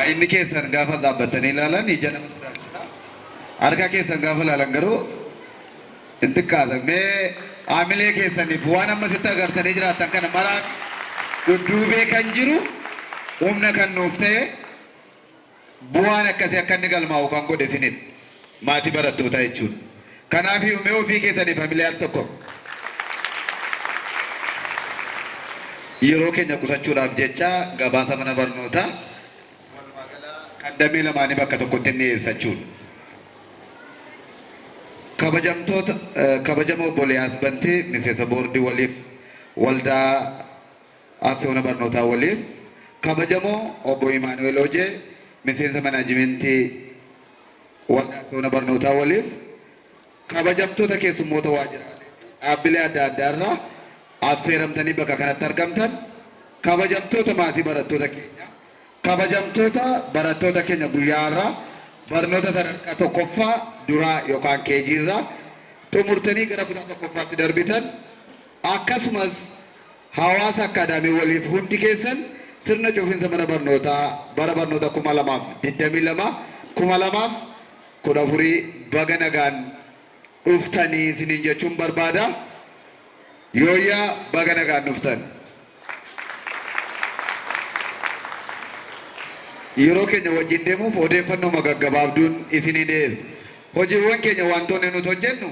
Baay'inni keessan gaafa dhaabbatanii ilaalan ija nama sodaachisa. Harka keessan gaafa ilaalan garuu hin xiqqaata. Mee aamilee keessaniif waan amma sitti agartanii jiraattan kana maraa dudduubee kan jiru humna kan nuuf ta'e bu'aan akkasii akka inni galmaa'u kan godhe isinidha. Maatii barattootaa jechuudha. Kanaaf mee ofii keessaniif familiyaar tokko yeroo keenya qusachuudhaaf jecha gabaasa mana barnootaa kan damee lamaanii bakka tokkotti dhiyeessa jechuudha. Kabajamoo obboleeyyaas Bantee miseensa boordii waliif waldaa aksiyoona barnootaa waliif kabajamoo obbo Imaanuweel Hojee miseensa manaajimentii waldaa aksiyoona barnootaa waliif kabajamtoota keessummoota waajjiraalee dhaabbilee adda addaa irraa affeeramtanii bakka kanatti argamtan kabajamtoota maatii barattoota keenya kabajamtoota barattoota keenya guyyaa irraa barnoota sadarkaa tokkoffaa duraa yookaan keejii irraa xumurtanii gara kutaa tokkoffaatti darbitan akkasumas hawaasa akaadaamii waliif hundi keessan sirna cufiinsa mana barnootaa bara barnoota 2022 2014 baga nagaan dhuftanii isiniin jechuun barbaada. Yooyaa baga nagaan dhuftan. Yeroo keenya wajjin deemuuf odeeffannoo magaggabaabduun isinii dhiyeessa. Hojiiwwan keenya wantoonni nuti hojjennu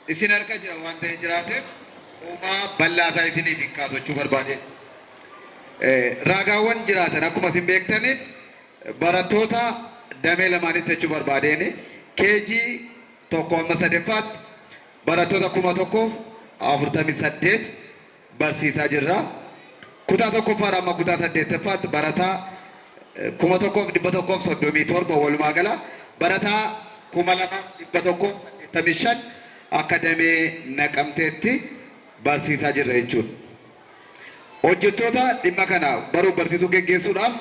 isin harka jira waan ta'e jiraateef uumaa bal'aasaa isiniif hin kaasachuu barbaade. Raagaawwan jiraatan akkuma isin beektaniif barattoota damee lamaanitti jechuu barbaadeen keejii tokko amma sadeffaatti barattoota 1,048 barsiisaa jirra. Kutaa tokkoffaa amma kutaa 8ffaatti barataa 1,137 walumaa gala barataa 2,185 akka damee Naqamteetti barsiisaa jirra jechuudha. Hojjettoota dhimma kana baruu barsiisuu geggeessuudhaaf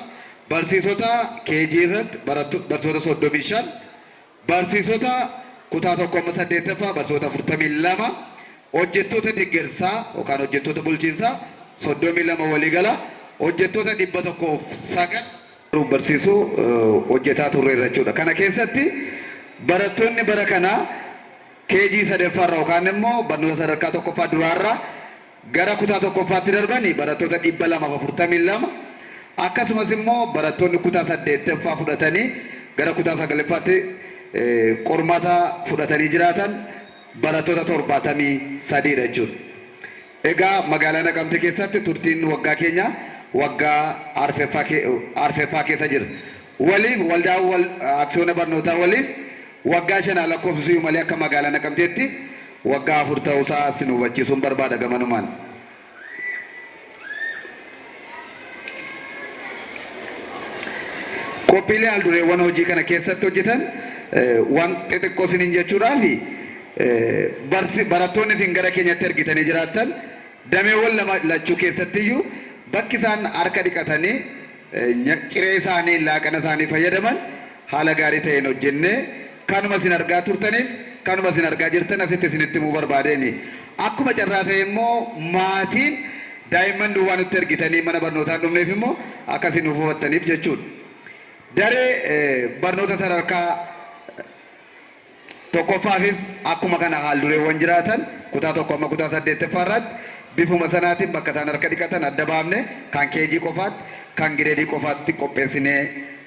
barsiisota keejii irratti barsiisota 35 barsiisota kutaa 1,8ffaa barsiisota 42 hojjettoota deeggarsaa yookaan hojjettoota bulchiinsaa 32 waliigala hojjettoota 109 barsiisuu hojjetaa turre jechuudha. Kana keessatti barattoonni bara kanaa keejii sadaffaarraa yookaan immoo barnoota sadarkaa tokkoffaa duraarraa gara kutaa tokkoffaatti darbanii barattoota 242 akkasumas immoo barattoonni kutaa 8ffaa fudhatanii gara kutaa 9ffaatti qormaata fudhatanii jiraatan barattoota 73 jechuudha. Egaa magaalaa Naqamtee keessatti turtiin waggaa keenya waggaa arfeffaa keessa jira. Waliif waldaa aksiyoona barnootaa waliif waggaa 5 lakkoofsisuu malee akka magaalaa Naqamteetti waggaa 4 ta'uusaa isin hubachiisuun barbaada gamanumaan. Qophiilee aldureewwan hojii kana keessatti hojjetan waan xixiqqoo isiniin jechuudhaafi barattoonni isin gara keenyatti ergitanii jiraattan dameewwan lachuu keessattiyyuu bakki isaan harka dhiqatanii ciree isaanii laaqana isaanii fayyadaman haala gaarii ta'een hojjennee kanuma isin argaa turtaniif kanuma isin argaa jirtan asitti isinitti himuu barbaadeen akkuma carraa ta'e immoo maatiin daa'imman duwwaa nutti ergitanii mana barnootaa dhufneef immoo akkasiin nuuf hubattaniif jechuudha. Daree barnoota sadarkaa tokkoffaafis akkuma kana haaldureewwan jiraatan kutaa tokko amma kutaa 8ffaarratti bifuma sanaatiin bakka isaan harka dhiqatan adda baafne kan keejii qofaatti kan gireedii qofaatti qopheessinee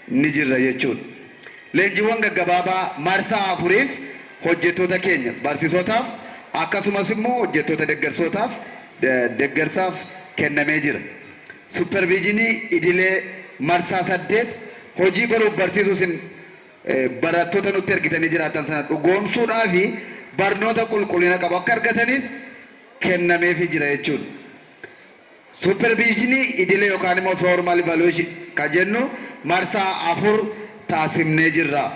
ni jirra jechuudha. Leenjiiwwan gaggabaabaa marsaa 4f hojjettoota keenya barsiisotaaf akkasumas immoo hojjettoota deeggarsaaf kennamee jira. Superviizinii idilee marsaa 8 hojii baruuf barsiisuu isin barattoota nutti ergitanii jiraatan sana dhugoomsuudhaa fi barnoota qulqullina qabu akka argataniif kennameefii jira jechuudha. Superviizinii idilee yookaan immoo formal evaluation kan jennu marsaa 4 taasifnee jirra.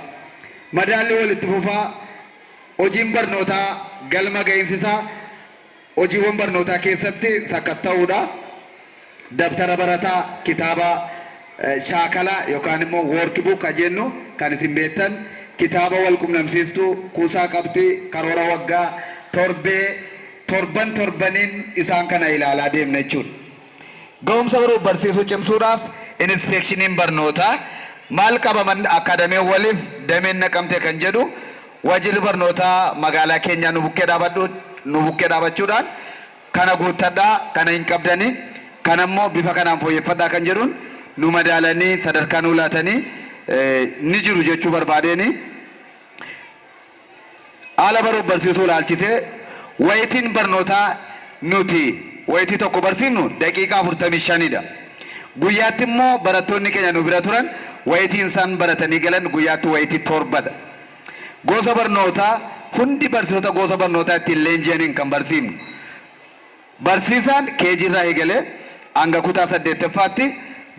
Madaalli walitti fufaa hojiin barnootaa galma gahinsisaa hojiiwwan barnootaa keessatti sakatta'uudha. Dabtara barataa kitaaba shaakala yookaan immoo workbook kan jennu kan isin beektan kitaaba wal qunnamsiistuu kuusaa qabxii karoora waggaa torbaniin isaan kana ilaalaa deemna jechuudha. Ga'umsa baruuf barsiisuu cimsuudhaaf inspeekshiniin barnootaa maal qabaman akadamee waliif dameen naqamtee kan jedhu wajjirri barnootaa magaalaa keenya nu bukkee dhaabachuudhaan kana guuttadhaa kana hin qabdanii kana immoo bifa kanaan fooyyeffadhaa kan jedhuun nu madaalanii sadarkaa nu laatanii ni jiru jechuu barbaadeeni. Haala baruuf barsiisuu ilaalchisee wayitiin barnootaa nuti wayitii tokko barsiifnu daqiiqaa 45dha. Guyyaatti immoo barattoonni keenya nu bira turan wayitiin isaan baratanii galan guyyaatti wayitii 7dha. Gosa barnootaa hundi barsiisota gosa barnootaa ittiin leenji'aniin kan barsiifnu. Barsiisaan keejirraa eegalee hanga kutaa 8ffaatti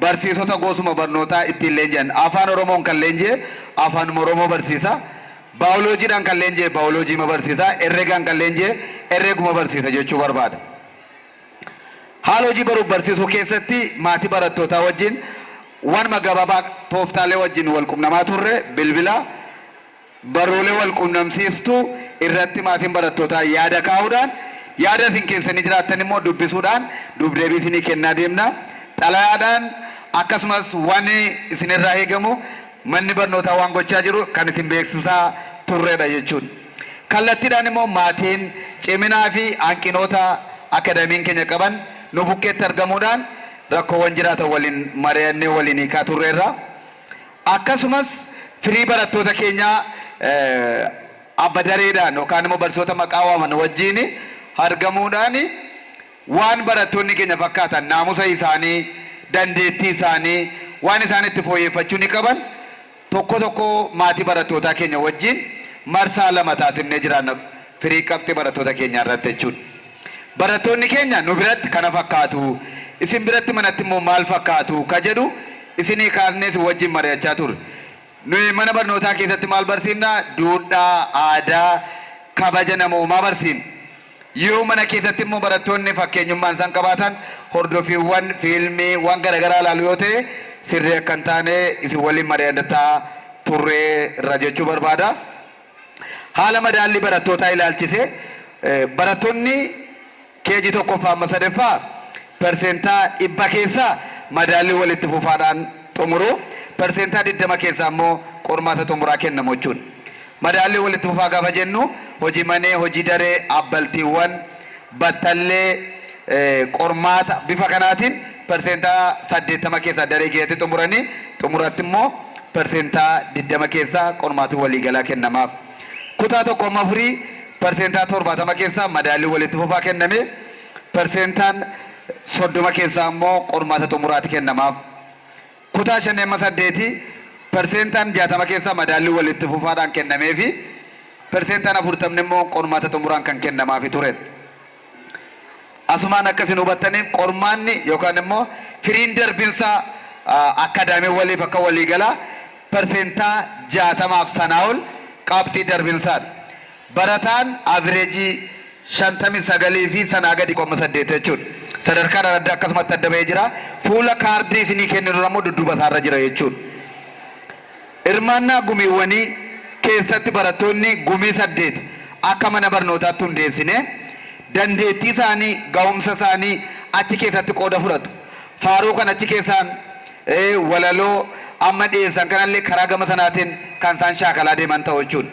barsiisota gosuma barnootaa ittiin leenji'an. Afaan Oromoon kan leenji'e afaan Oromoo barsiisa. Baayoloojiidhaan kan leenji'e baayoloojii barsiisa. Herregaan kan leenji'e herreguma barsiisa jechuu barbaada. Haala hojii baruuf barsiisuu keessatti maatii barattootaa wajjin waan gabaabaa tooftaalee wajjin wal quunnamaa turre bilbila baroolee wal quunnamsiistuu irratti maatiin barattootaa yaada kaa'uudhaan yaada isin keessanii jiraattan immoo dubbisuudhaan dubdeebii isinii kennaa deemna. Xalayaadhaan akkasumas waan isinirraa eegamu manni barnootaa waan gochaa jiru kan isin beeksisaa turredha jechuudha. Kallattiidhaan immoo maatiin ciminaa fi hanqinoota akadamiin keenya qaban nu bukkeetti argamuudhaan rakkoowwan jiraatan waliin mari'annee waliin hiikaa turreerra. Akkasumas firii barattoota keenyaa abba dareedhaan yookaan immoo barsiisota maqaa waaman wajjin argamuudhaan waan barattoonni keenya fakkaatan naamusa isaanii dandeettii isaanii waan isaan itti fooyyeffachuu ni qaban tokko maatii barattootaa keenya wajjin marsaa lama taasifnee jiraanna firii qabxii barattoota keenya irratti jechuudha. Barattoonni keenya nu biratti kana fakkaatu isin biratti manatti immoo maal fakkaatu ka jedhu isinii kaasnees wajjin mari'achaa turre. Nuyi mana barnootaa keessatti maal barsiifna? Duudhaa, aadaa, kabaja namoomaa barsiifna. Yoo mana keessatti immoo barattoonni fakkeenyummaan isaan qabaatan hordofiiwwan fiilmii waan garaagaraa ilaalu yoo ta'e sirrii akka hin taane isin waliin mari'ataa turreerra jechuu barbaada. Haala madaallii barattootaa ilaalchisee barattoonni keejii tokkoffaa amma sadaffaa persentaa 100 keessaa madaallii walitti fufaadhaan xumuru persentaa 20 keessaa immoo qormaata xumuraa kennamu jechuudha. Madaallii walitti fufaa gaafa jennu hojii manee, hojii daree, abbaltiiwwan, battallee, qormaata bifa kanaatiin persentaa 80 keessaa daree keessatti xumuranii xumuratti immoo persentaa 20 keessaa qormaati waliigalaa kennamaaf. Kutaa tokko amma furii persentaa 70 keessaa madaallii walitti fufaa kenname persentaan 30 keessaa immoo qormaata xumuraati kennamaaf. Kutaa 5 persentaan 60 keessaa madaallii walitti fufaadhaan kennamee fi persentaan 40 immoo qormaata xumuraan kan kennamaafi ture. Asumaan akkasin hubattaniif qormaanni yookaan immoo firiin darbinsaa akadaamii waliif akka waliigalaa persentaa 60 sanaa ol qabxii darbinsaadha. Barataan averejii 59 fi sanaa gadi 8 jechuudha. Sadarkaan adda akkasumatti adda bahee jira. Fuula kaardii isinii kenninu immoo dudduuba isaarra jira jechuudha. Hirmaannaa gumiiwwanii keessatti barattoonni gumii 8 akka mana barnootaatti hundeessine dandeettii isaanii ga'umsa isaanii achi keessatti qooda fudhatu. Faaruu kan achi keessaan walaloo amma dhiyeessan kanallee karaa gama sanaatiin kan isaan shaakalaa deeman ta'u jechuudha.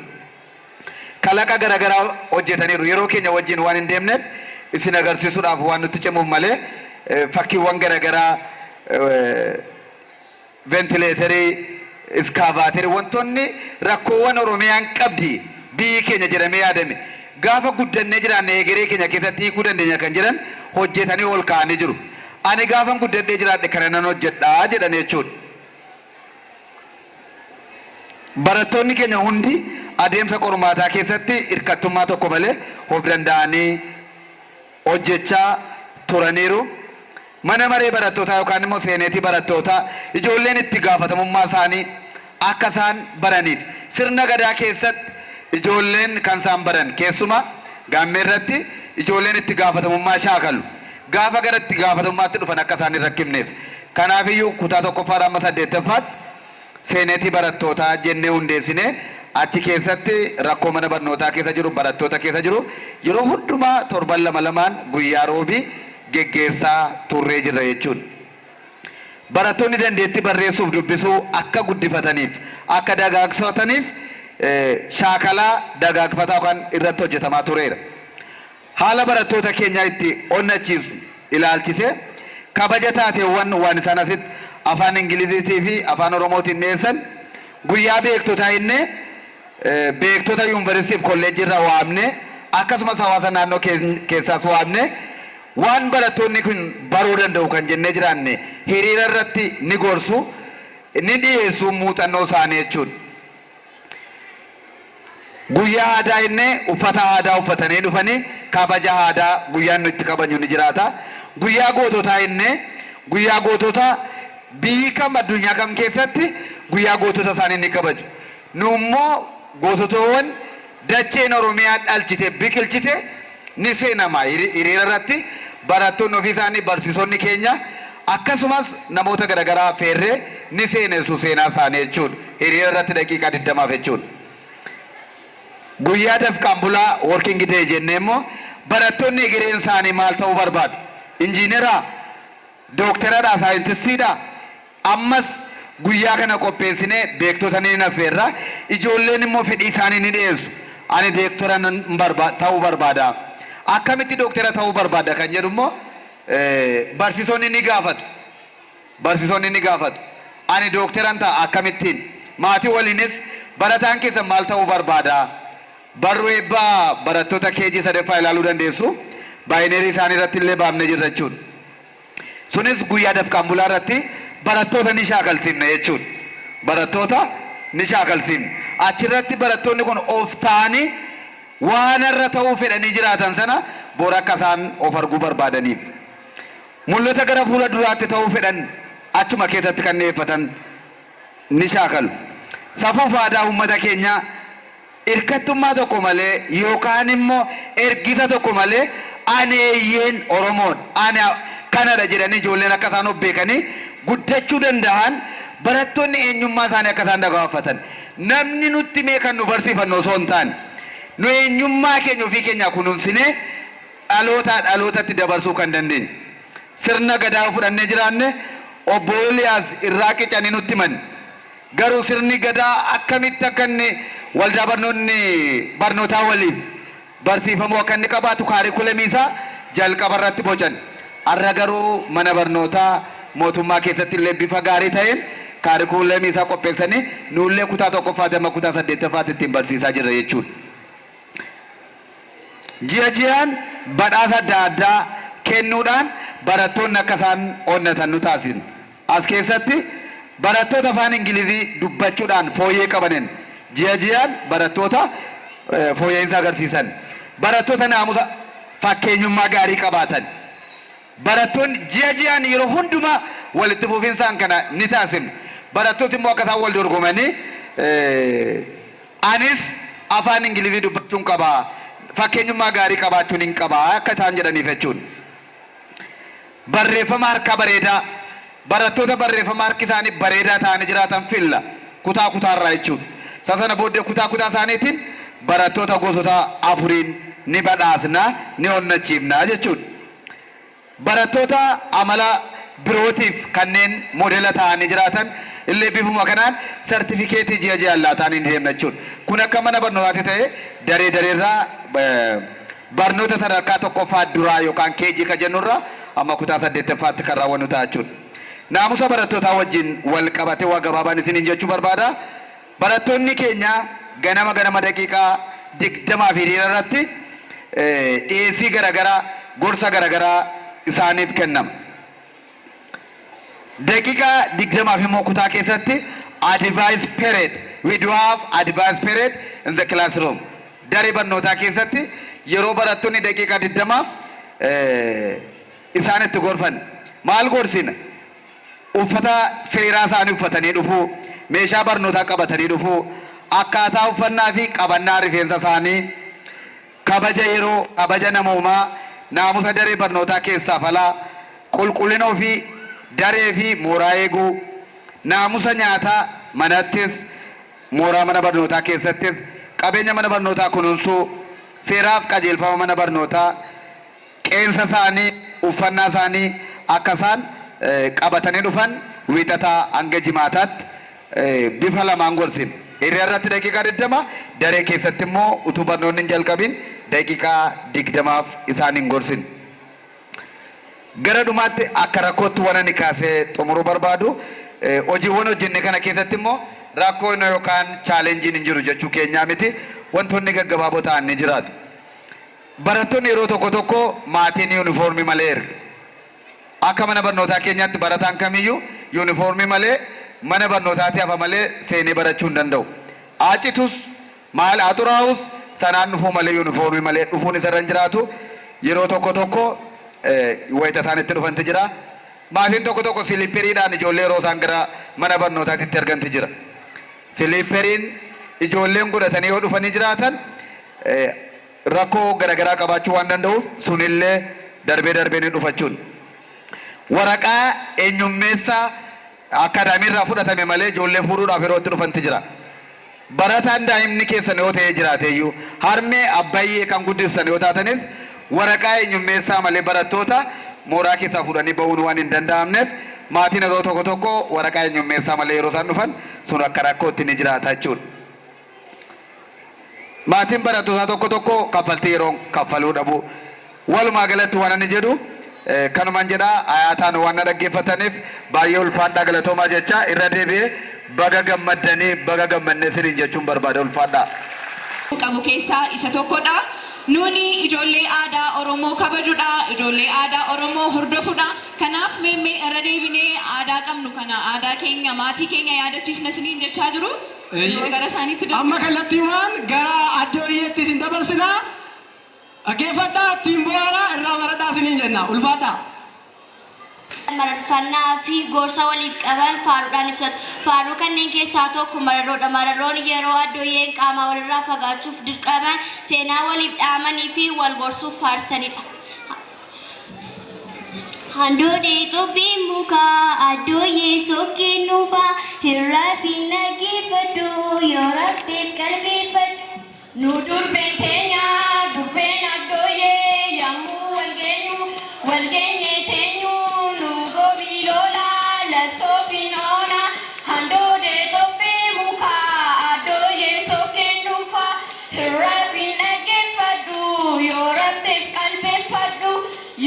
Kalaqa garaagaraa hojjetaniiru yeroo keenya wajjin waan hin deemneef isin agarsiisuudhaaf waan nutti cimuuf malee fakkiiwwan garaagaraa ventileetarii iskaavaaterii wantoonni rakkoowwan Oromiyaan qabdi biyyi keenya jedhamee yaadame gaafa guddannee jiraanne egeree keenya keessatti hiikuu dandeenya kan jedhan hojjetanii ol kaa'anii jiru. Ani gaafan guddadhee jiraadhe kana nan hojjedhaa jedhan jechuudha. Barattoonni keenya hundi adeemsa qormaataa keessatti hirkattummaa tokko malee of danda'anii hojjechaa turaniiru. Mana maree barattootaa yookaan immoo seeneetii barattootaa ijoolleen itti gaafatamummaa isaanii akka isaan baraniif sirna gadaa keessatti ijoolleen kan isaan baran keessumaa gaammee irratti ijoolleen itti gaafatamummaa shaakalu gaafa gara itti gaafatamummaatti dhufan akka isaan hin rakkifneef. Kanaafiyyuu kutaa tokkoffaa amma 8ffaatti seeneetii barattootaa jennee hundeessine achi keessatti rakkoo mana barnootaa keessa jiru barattoota keessa jiru yeroo hundumaa torban 2 guyyaa roobii geggeessaa turree jirra jechuudha. barattoonni dandeettii barreessuuf dubbisuu akka guddifataniif akka dagaagfataniif shaakalaa dagaagfataa yookaan irratti hojjetamaa tureera. Haala barattoota keenyaa itti onnachiisu ilaalchise kabaja taateewwan waan isaan asitti afaan Ingiliziitii fi afaan Oromootiin dhiyeessan guyyaa beektotaa inni beektota yuunivarsiitiif kolleejjii irraa waamne akkasumas hawaasa naannoo keessaas waamne waan barattoonni kun baruu danda'u kan jennee jiraanne hiriira irratti ni gorsu ni dhiyeessu muuxannoo isaanii jechuudha. Guyyaa aadaa inni uffata aadaa uffatanii dhufanii kabaja aadaa guyyaan nuti kabaju ni jiraata. Guyyaa goototaa inni guyyaa goototaa biyyi kam addunyaa kam keessatti guyyaa gootota isaanii ni kabaju. Nu immoo goototaawwan dacheen Oromiyaa dhalchite biqilchite ni seenama hiriira irratti barattoonni ofii isaanii barsiisonni keenya akkasumas namoota garaagaraa feerree ni seenessu seenaa isaanii jechuudha. Hiriira irratti daqiiqaa 20 jechuudha. Guyyaa dafqaan bulaa working day jennee immoo barattoonni egereen isaanii maal ta'uu barbaadu? Injiineraa, dooktaradhaa, saayintistiidhaa. Ammas guyyaa kana qopheessinee beektota ni affeerra. Ijoolleen immoo fedhii isaanii ni dhiyeessu. Ani dooktora ta'uu barbaada. Akkamitti dooktara ta'uu barbaada kan jedhu immoo barsiisonni ni gaafatu. Barsiisonni ni gaafatu. Ani dooktaran ta'a akkamittiin? Maatii waliinis barataan keessa maal ta'uu barbaada? Barruu eebbaa barattoota keejii sadaffaa ilaaluu dandeessu. Baayineerii isaanii irratti illee baafnee jirra jechuudha. Sunis guyyaa dafqaan bulaa irratti barattoota ni shaakalsiifna jechuudha. Barattoota ni shaakalsiifna. Achirratti barattoonni kun of ta'anii waan irra ta'uu fedhanii jiraatan sana bora akka isaan of arguu barbaadaniif. Mul'ata gara fuula duraatti ta'uu fedhan achuma keessatti kan dhiyeeffatan ni shaakalu. Safuu fi aadaa uummata keenyaa hirkattummaa tokko malee yookaan immoo ergisa tokko malee aneeyyeen Oromoon ani kanadha jedhanii ijoolleen akka isaan of beekanii guddachuu danda'an barattoonni eenyummaa isaanii akka isaan dagaagfatan namni nutti meekan nu barsiifannu osoo hin taane nu eenyummaa keenya ofii keenya kunuunsinee dhalootaa dhalootatti dabarsuu kan dandeenyu. Sirna gadaa fudhannee jiraanne obbo Eliyaas irraa qicanii nutti himan. Garuu sirni gadaa akkamitti akka inni waldaa barnootaa waliif barsiifamuu akka inni qabaatu kaariikulamii isaa jalqaba irratti bocan. Har'a garuu mana barnootaa mootummaa keessatti illee bifa gaarii ta'een kaariikulamii isaa qopheessanii nuullee kutaa tokkoffaa amma kutaa 8ffaatti ittiin barsiisaa jirra jechuudha. Ji'a ji'aan badhaasa adda addaa kennuudhaan barattoonni akka isaan onnatan nu taasisna. As keessatti barattoota afaan Ingilizii dubbachuudhaan fooyyee qabanin ji'a ji'aan barattoota fooyyeensa agarsiisan. Barattoota naamusa fakkeenyummaa gaarii qabaatan. Barattoonni ji'a ji'aan yeroo hundumaa walitti fufinsaan kana ni taasifna. Barattooti immoo akka isaan wal dorgomanii anis afaan Ingilizii dubbachuun qabaa fakkeenyummaa gaarii qabaachuun hin qabaa akka isaan jedhaniif jechuudha. Barreeffama harkaa bareedaa barattoota barreeffama harki isaanii bareedaa ta'anii jiraatan filla kutaa kutaarraa jechuudha. Sana booddee kutaa isaaniitiin barattoota gosoota afuriin ni badhaasna ni onnachiifna jechuudha. Barattoota amala birootiif kanneen moodela ta'anii jiraatan illee bifuma kanaan sartifikeetii ji'a ji'aan laataanii ni deemna jechuudha. Kun akka mana barnootaatti ta'e daree dareerraa barnoota sadarkaa tokkoffaa duraa yookaan keejii ka jennurraa amma kutaa 8ffaatti kan raawwannu ta'a jechuudha. Naamusa barattootaa wajjin wal qabatee waa gabaabaan isiniin jechuu barbaada. Barattoonni keenya ganama daqiiqaa 20 fi hiriira irratti dhiyeessii garaagaraa gorsa garaagaraa isaaniif kennama. Daqiiqaa 20 fi kutaa keessatti advice period we do have advice period in the classroom. Daree barnootaa keessatti yeroo barattoonni daqiiqaa 20 isaan itti gorfan maal gorsina? Uffata seeraa isaanii uffatanii dhufuu, meeshaa barnootaa qabatanii dhufuu, akkaataa uffannaa fi qabannaa rifeensa isaanii, kabaja yeroo, kabaja namoomaa, naamusa daree barnootaa keessaaf alaa, qulqullina ofii daree fi mooraa eeguu, naamusa nyaataa manattis, mooraa mana barnootaa keessattis, qabeenya mana barnootaa kunuunsuu, seeraaf qajeelfama mana barnootaa, qeensa isaanii, uffannaa isaanii akka isaan qabatanii dhufan wiixataa hanga jimaataatti bifa lamaan gorsin. Hiriira irratti daqiiqaa 20 daree keessatti immoo utuu barnoonni hin jalqabin daqiiqaa 20 isaan hin gorsin. Gara dhumaatti akka rakkootti waan ani kaasee xumuruu barbaadu hojiiwwan hojjenne kana keessatti immoo rakkoon yookaan chaalenjiin hin jiru jechuu keenyaa miti, wantoonni gaggabaaboo ta'an ni jiraatu. Barattoonni yeroo tokko tokko maatiin yuunifoormii malee erga. Akka mana barnootaa keenyaatti barataan kamiyyuu yuunifoormii malee mana barnootaatti hafa malee seenee barachuu hin danda'u. Aacitus maal haa xuraa'us sanaan dhufuu malee yuunifoormii malee dhufuun isarra hin jiraatu. Yeroo tokko tokko wayita isaanitti dhufanti jira. Maatiin tokko tokko siliipperiidhaan ijoollee yeroo isaan gara mana barnootaatti erganti jira. Siliipperiin ijoolleen godhatanii yoo dhufanii jiraatan rakkoo garaagaraa qabaachuu waan danda'uuf sunillee darbee darbee ni dhufachuun. Waraqaa eenyummeessaa akaadaamiirraa fudhatame malee ijoollee fuudhuudhaaf yeroo itti dhufanti jira. Barataan daa'imni keessan yoo ta'ee jiraateeyyuu harmee abbayyee kan guddistan yoo taatanis waraqaa eenyummeessaa malee barattoota mooraa keessaa fuudhanii ba'uun waan hin danda'amneef maatiin yeroo tokko tokko waraqaa eenyummeessaa malee yeroo isaan dhufan sun akka rakkootti ni jiraata jechuudha. Maatiin barattootaa tokko tokko kaffaltii yeroo kaffaluu dhabu. Walumaa galatti waan ani jedhu kanumaan jedhaa ayaataan waan dhaggeeffataniif baay'ee ulfaadhaa galatoomaa jecha irra deebi'ee baga gammaddanii baga gammannee siniin jechuun barbaada ulfaadhaa. Qabu keessaa isa tokkodha. Nuni ijoollee aadaa Oromoo kabajuudha, ijoollee aadaa Oromoo hordofuudha. Kanaaf mee irra deebinee aadaa qabnu kana aadaa keenya maatii keenya yaadachiisna siniin jechaa jiru. Gara isaaniitti amma kallattiiwwan gara addooyyeetti isin dabarsinaa. Dhaggeeffadhaa ittiin bu'aaraa irraa baradhaa siniin jenna ulfaadhaa. Mararfannaa fi gorsa waliif qaban faaruudhaan ibsatu. Faaruu kanneen keessaa tokko mararoodha. Mararoon yeroo addooyyeen qaama walirraa fagaachuuf dirqaman seenaa waliif dhaamanii fi wal gorsuuf faarsanidha. Handoodee xubbii mukaa addooyyee sokkeen nuufaa hirraa fi naggeeffadhu yoo rabbeef qalbeeffadhu. Nu durbeen keenya durbeen addooyyee yommuu walgeenye teenyu nu gobii lola laftoofiin oona. Handoodee xubbii mukaa addooyyee sokkeen nuufaa hirraa fi naggeeffadhu yoo rabbeef qalbeeffadhu.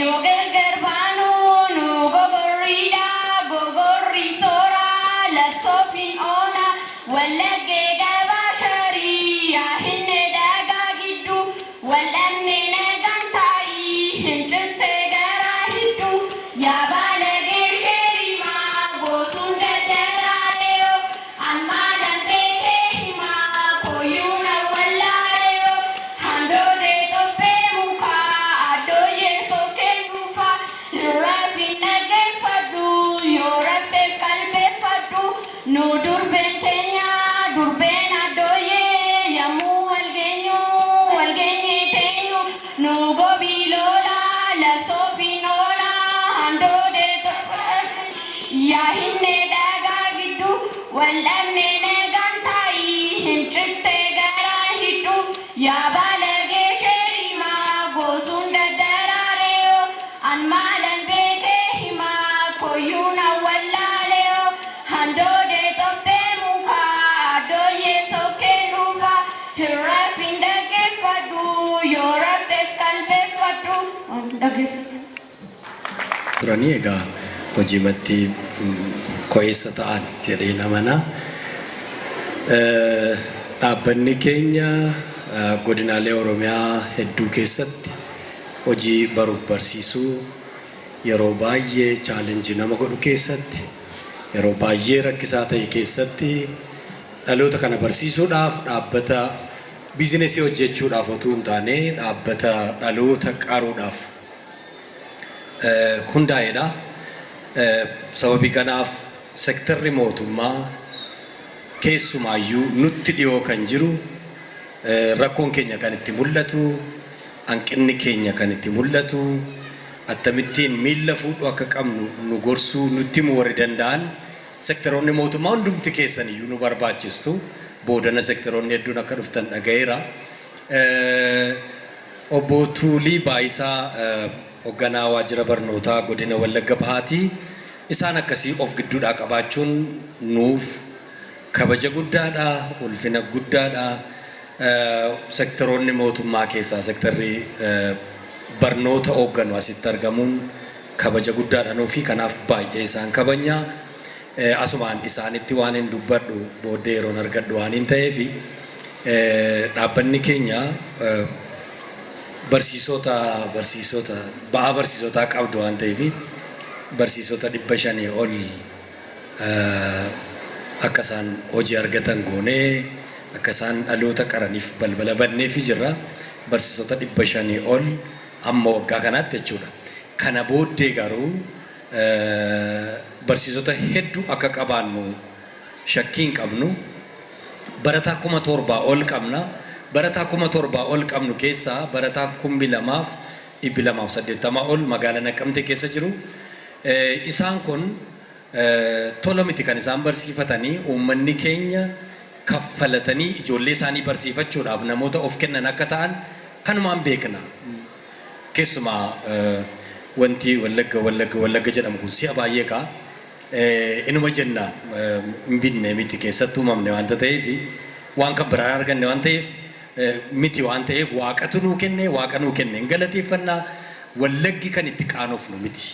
Yoo gargar baanu nu gogorriidha gogorri sooraa laftoofiin oona. Wallaggee gabaa sharii yaa hinne daagaa giddu wal'amne nagaan taa'ii hin jirte garaa hiddu. Yaa baalagee sheerimaa goosuun daddaraareo ammaa dandeetee himaa kooyyuu na wallaaleo. Handoodee xobbee mukaa addooyyee sokkeen nuufaa hirraa fi naggeeffadhu yoo rabbeef qalbeeffadhu. Nu durbeen keenya durbeen addooyyee yommuu walgeenye teenyu nu gobii lola laftoofiin oola. Handoodee xobbee yaa hinne daagaa giddu wal'amne nagaan taa'ii hin jirte garaa hiddu. Yaa baalagee sheerimaa goosuun daddaraareo an maalan beekee himaa kooyyuu na wallaaleo. Handoodee xobbee mukaa addooyyee sokkeen nuufaa hirraa fi naggeeffadhu yoo rabbeef qalbeeffadhu. Turanii egaa hojiimatti qo'eessa ta'an jedhee namana. Dhaabbanni keenya godinaalee Oromiyaa hedduu keessatti hojii baruuf barsiisuu yeroo baay'ee chaalenjii nama godhu keessatti yeroo baay'ee rakkisaa ta'e keessatti dhaloota kana barsiisuudhaaf dhaabbata biizinesii hojjechuudhaaf otoo hin taane dhaabbata dhaloota qaruudhaaf hundaa'edha. Sababii kanaaf sektarri mootummaa keessumaayyuu nutti dhiyoo kan jiru rakkoon keenya kan itti mul'atu, hanqinni keenya kan itti mul'atu, akkamittiin miilla fuudhu akka qabnu nu gorsuu nutti himuu warri danda'an sektaroonni mootummaa hundumti keessaniyyuu nu barbaachistu. Boodana sektaroonni hedduun akka dhuftan dhaga'eera. Obbo Tuulii Baayisaa hoogganaa waajjira barnootaa godina Wallagga Bahaatii isaan akkasii of gidduudhaa qabaachuun nuuf kabaja guddaadha, ulfina guddaadha. Sektoroonni mootummaa keessaa sektarri barnoota hoogganu asitti argamuun kabaja guddaadha nuufi kanaaf baay'ee isaan kabanya. Asumaan isaanitti waan hin dubbadhu booddee yeroon argadhu waan hin ta'eefi dhaabbanni keenya barsiisota ba'aa barsiisotaa qabdu waan ta'eefi barsiisota 500 ol akka isaan hojii argatan goonee akka isaan dhaloota qaraniif balbala banneefi jirra. Barsiisota 500 ol amma waggaa kanaatti jechuudha. Kana booddee garuu barsiisota hedduu akka qabaannu shakkii hin qabnu. Barataa 7,000 ol qabna. Barataa 7,000 ol qabnu keessaa barataa 2,280 ol magaalaa Naqqamtee keessa jiru. Isaan kun tola miti kan isaan barsiifatanii uummanni keenya kaffalatanii ijoollee isaanii barsiifachuudhaaf namoota of kennan akka ta'an kanumaan beekna. Keessumaa wanti wallagga jedhamu kun si'a baay'ee kaa inuma jenna hin binne miti keessatti uumamne waan ta'eef waan kan biraa arganne waan ta'eef miti waan ta'eef waaqatu nuu kenne waaqa nuu kenne hin galateeffannaa. Wallaggi kan itti qaanofnu miti.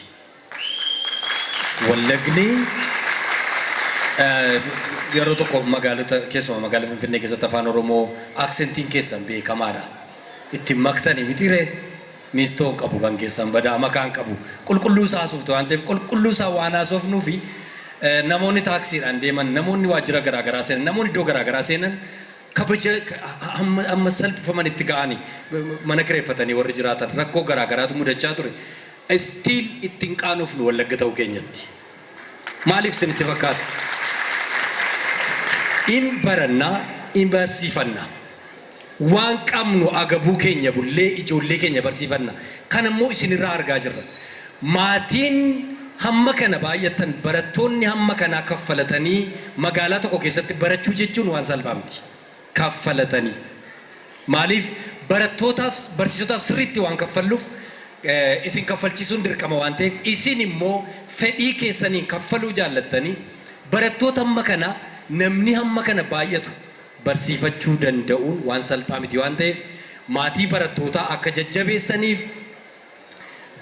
Wallagni yeroo tokko magaalota keessumaa magaalaa Finfinnee keessatti afaan Oromoo aksentiin keessan beekamaadha. Ittiin maktanii mitiree miistoo qabu kan keessan badaa makaan qabu qulqulluu isaa haasoftu waan ta'eef qulqulluu isaa waan haasofnuu fi namoonni taaksiidhaan deeman namoonni waajjira garaagaraa seenan namoonni iddoo garaagaraa seenan kabaja amma salphifaman itti ga'anii mana kireeffatanii warri jiraatan rakkoo garaagaraatu mudachaa ture. Stiil ittiin qaanofnu Wallagga ta'uu keenyatti. Maaliif isinitti fakkaata? In barannaa, in barsiifannaa. Waan qabnu agabuu keenya bullee ijoollee keenya barsiifanna. Kan immoo isinirraa argaa jirra. Maatiin hamma kana baay'atan barattoonni hamma kana kaffalatanii magaalaa tokko keessatti barachuu jechuun waan salphaa miti. Kaffalatanii. Maaliif barattootaaf barsiisotaaf sirriitti waan kaffalluuf isin kaffalchiisuun dirqama waan ta'eef isin immoo fedhii keessaniin kaffaluu jaallattanii barattoota hamma kana namni hamma kana baay'atu barsiifachuu danda'uun waan salphaa miti waan ta'eef maatii barattootaa akka jajjabeessaniif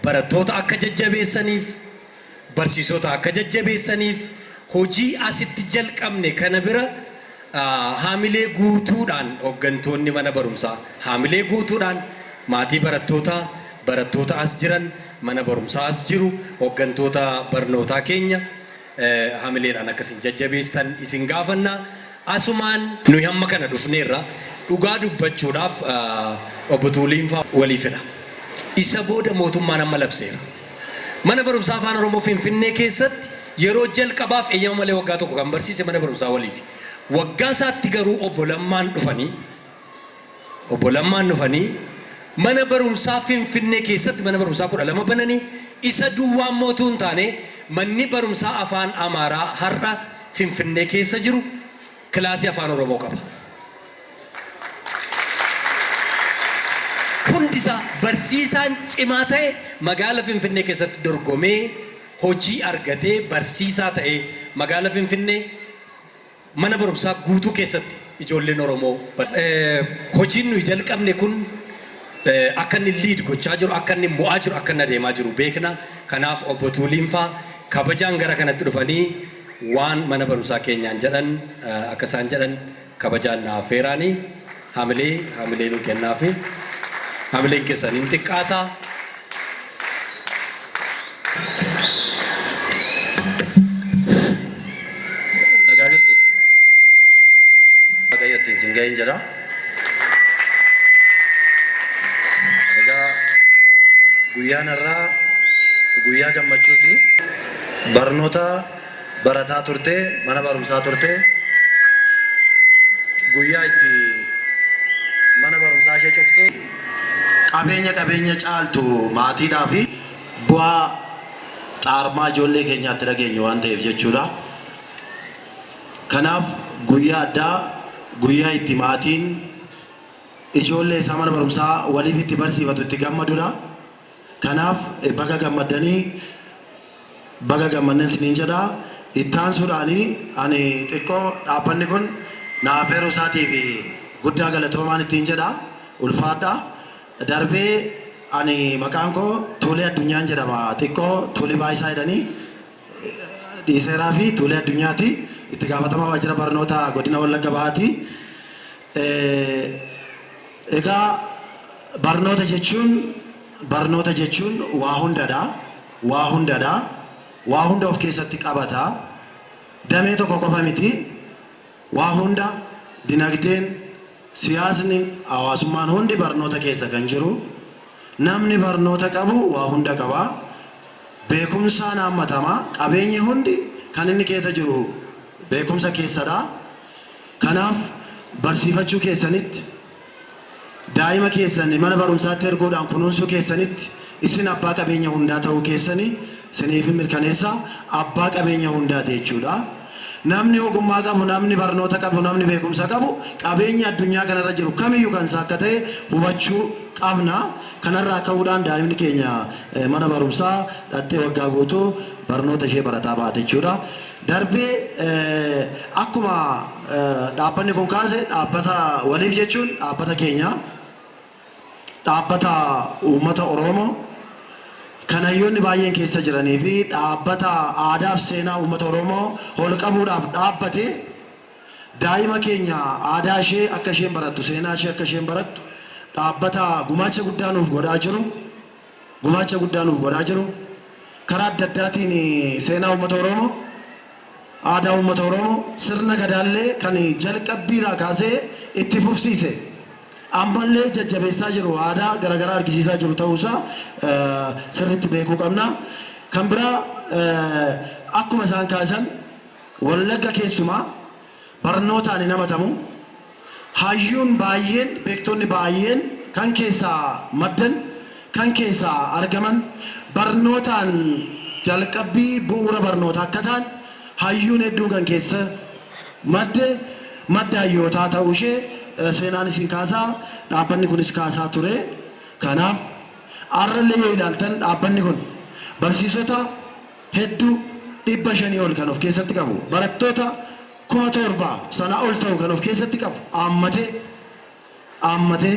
barattoota akka jajjabeessaniif barsiisota akka jajjabeessaniif hojii asitti jalqabne kana bira haamilee guutuudhaan hooggantoonni mana barumsaa haamilee guutuudhaan maatii barattoota as jiran mana barumsaa as jiru hooggantoota barnootaa keenya haamileedhaan akkasiin jajjabeessan isin gaafannaa. Asumaan nuyi hamma kana dhufneerra dhugaa dubbachuudhaaf obbo Tuuliin fa'aa walii fedha. Isa booda mootummaan amma labseera. Mana barumsaa afaan Oromoo Finfinnee keessatti yeroo jalqabaaf eeyyama malee waggaa tokko kan barsiise mana barumsaa waliif. Waggaa isaatti garuu obbo Lammaan dhufanii mana barumsaa Finfinnee keessatti mana barumsaa 12 bananii isa duwwaa mootuu hin taane manni barumsaa afaan Amaaraa har'a Finfinnee keessa jiru kilaasii afaan Oromoo qaba. Hundisaa barsiisaan cimaa ta'e magaalaa Finfinnee keessatti dorgomee hojii argatee barsiisaa ta'e magaalaa Finfinnee mana barumsaa guutuu keessatti ijoolleen Oromoo hojiin nuyi jalqabne kun akka inni liid gochaa jiru akka inni mo'aa jiru akka inni adeemaa jiru beekna. Kanaaf obbo Tuuliin fa'aa kabajaan gara kanatti dhufanii waan mana barumsaa keenyaan jedhan akka isaan jedhan kabajaan naaf feeraanii haamilee nu kennaa fi haamileen keessan hin xiqqaata. Singahin jedha. Egaa guyyaan irraa guyyaa gammachuuti. Barnoota barataa turte, mana barumsaa turte. Guyyaa itti mana barumsaa ishee cuftu qabeenya caaltu maatiidhaa fi bu'aa xaarmaa ijoollee keenyaatti dhageenyu waan ta'eef jechuudha. Kanaaf guyyaa addaa guyyaa itti maatiin ijoollee isaa mana barumsaa waliif itti barsiifatu itti gammadudha. Kanaaf bakka gammadanii baga gammannen isiniin jedha. Ittaan suudhaanii ani xiqqoo dhaabbanni kun naafeeruu isaatii fi guddaa galatoomaan ittiin jedha. Ulfaadha. Darbee ani maqaan koo Tuulee Addunyaan jedhama. Xiqqoo Tuulee Baayisaa jedhanii dhiiseeraa fi Tuulee Addunyaati. Itti gaafatamaa waajjira barnoota godina Wallagga Bahaati. Egaa barnoota jechuun waa hundadha. Waa hunda of keessatti qabata. Damee tokko qofa miti. Waa hunda dinagdeen, siyaasni, hawaasummaan hundi barnoota keessa kan jiru. Namni barnoota qabu waa hunda qaba. Beekumsaan hammatama. Qabeenyi hundi kan inni keessa jiru beekumsa keessadha. Kanaaf barsiifachuu keessanitti, daa'ima keessanii mana barumsaatti erguudhaan kunuunsuu keessanitti isin abbaa qabeenya hundaa ta'uu keessanii isiniif mirkaneessa. Abbaa qabeenya hundaati jechuudha. Namni ogummaa qabu, namni barnoota qabu, namni beekumsa qabu qabeenya addunyaa kanarra jiru kamiyyuu kan isaa akka ta'e hubachuu qabna. Kanarraa ka'uudhaan daa'imni keenya mana barumsaa dhattee waggaa guutuu barnoota ishee barataa baate jechuudha. Darbee akkuma dhaabbanni kun kaase dhaabbata waliif jechuun dhaabbata keenya, dhaabbata uummata Oromoo kan hayyoonni baay'een keessa jiranii fi dhaabbata aadaa fi seenaa uummata Oromoo ol qabuudhaaf dhaabbate daa'ima keenya aadaa ishee akka isheen barattu, seenaa ishee akka isheen barattu dhaabbata gumaacha guddaa nuuf godhaa jiru. Karaa adda addaatiin seenaa uummata Oromoo, aadaa uummata Oromoo, sirna gadaallee kan jalqabbiirraa kaasee itti fufsiise. Ammallee jajjabeessaa jiru, aadaa garaagaraa argisiisaa jiru ta'uusaa sirriitti beekuu qabna. Kan biraa akkuma isaan kaasan Wallagga keessumaa barnootaan hin hamatamu. Hayyuun baay'een, beektonni baay'een kan keessaa maddan, kan keessaa argaman barnootaan jalqabbii bu'uura barnootaa akka ta'an hayyuun hedduun kan keessa madda hayyootaa ta'uu ishee seenaan isin kaasaa, dhaabbanni kunis kaasaa ture. Kanaaf har'allee yoo ilaaltan dhaabbanni kun barsiisota hedduu 500 ol kan of keessatti qabu, barattoota 7,000 sana ol ta'u kan of keessatti qabu, haammatee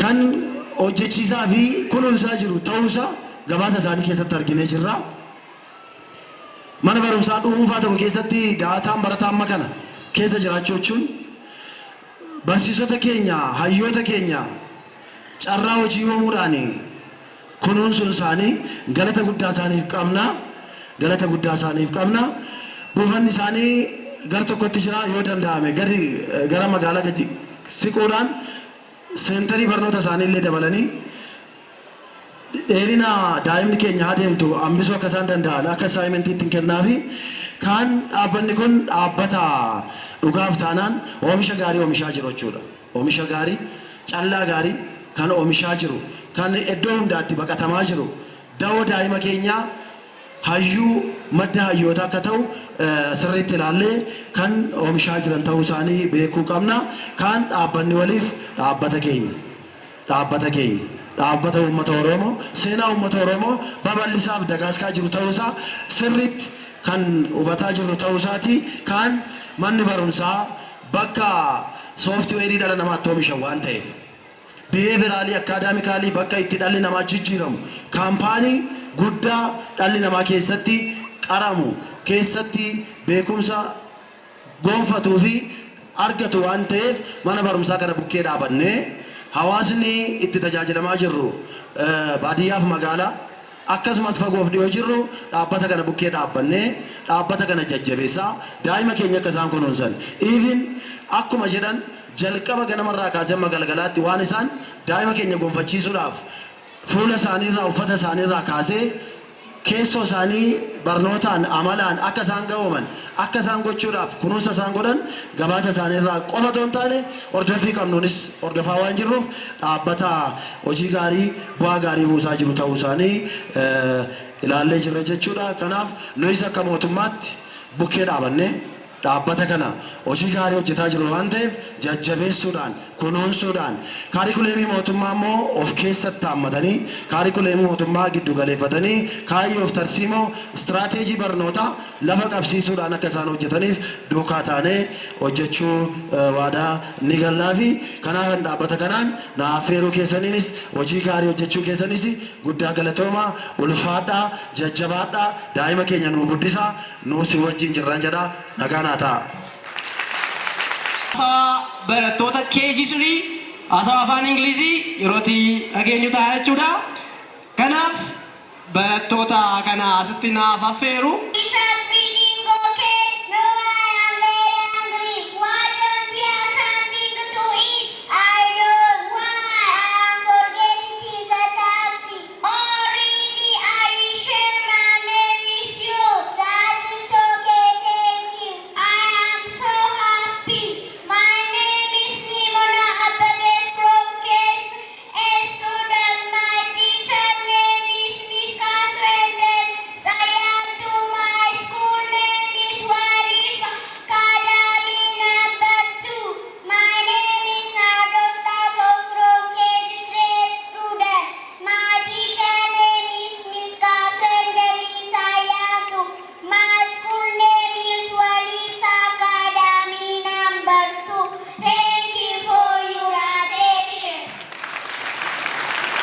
kan hojjechiisaa fi kunuunsaa jiru ta'uusaa gabaasa isaanii keessatti arginee jirra. Mana barumsaa dhuunfaa tokko keessatti daataan barataa amma kana keessa jiraachuu jechuun barsiisota keenya, hayyoota keenya carraa hojii uumuudhaan kunuunsuun isaanii galata guddaa isaaniif qabna. Buufanni isaanii gara tokkotti jira, yoo danda'ame gara magaalaa gadi siquudhaan seentarii barnoota isaanii illee dabalanii dheerina daa'imni keenya adeemtu hambisuu akka isaan danda'an akka asaayimentiitti kennaafi. Kan dhaabbanni kun dhaabbata dhugaaf taanaan oomisha gaarii oomishaa jiru jechuudha. Oomisha gaarii, callaa gaarii kan oomishaa jiru, kan iddoo hundaatti baqatamaa jiru. Da'oo daa'ima keenyaa hayyuu madda hayyoota akka ta'u sirriitti ilaallee kan oomishaa jiran ta'uu isaanii beekuu qabna. Kan dhaabbanni waliif dhaabbata keenya. Dhaabbata uummata Oromoo, seenaa uummata Oromoo babal'isaaf dagaaskaa jiru ta'uusaa sirriitti kan hubataa jiru ta'uusaati. Kan manni barumsaa bakka sooftiweerii dhala namaatti oomishan waan ta'eef, biheeviraalii akaadaamikaalii bakka itti dhalli namaa jijjiiramu, kaampaanii guddaa dhalli namaa keessatti qaramu, keessatti beekumsa gonfatuu fi argatu waan ta'eef mana barumsaa kana bukkee dhaabannee hawaasni itti tajaajilamaa jirru baadiyyaaf magaalaa akkasumas fagoof dhiyoo jirru dhaabbata kana bukkee dhaabbannee dhaabbata kana jajjabeessaa daa'ima keenya akka isaan kunuunsan. Even akkuma jedhan jalqaba ganamarraa kaasee amma galgalaatti waan isaan daa'ima keenya gonfachiisuudhaaf fuula isaaniirraa, uffata isaaniirraa kaasee keessoo isaanii barnootaan, amalaan akka isaan ga'ooman, akka isaan gochuudhaaf kunuunsa isaan godhan gabaasa isaaniirraa qofa otoo hin taane hordoffii qabnuunis hordofaa waan jirruuf dhaabbata hojii gaarii, bu'aa gaarii buusaa jiru ta'uu isaanii ilaallee jirra jechuudha. Kanaaf nuyis akka mootummaatti bukkee dhaabannee dhaabbata kana hojii gaarii hojjetaa jiru waan ta'eef jajjabeessuudhaan kunuunsuudhaan kaarikuleemii mootummaa immoo of keessatti hammatanii kaarikuleemii mootummaa giddu galeeffatanii kaayyoof tarsiimoo istiraateejii barnootaa lafa qabsiisuudhaan akka isaan hojjetaniif duukaa taanee hojjechuu waadaa ni gallaa fi kanaaf dhaabbata kanaan naafeeruu keessaniinis hojii gaarii hojjechuu keessanis guddaa galatoomaa ulfaadhaa jajjabaadhaa daa'ima keenya nu guddisaa nu si wajjin jirran jedha nagaan haa ta'a. Barattoota KG3 haasawa afaan Ingilizii yerootti dhageenyu ta'a jechuudha. Kanaaf barattoota kana asitti naaf affeeru.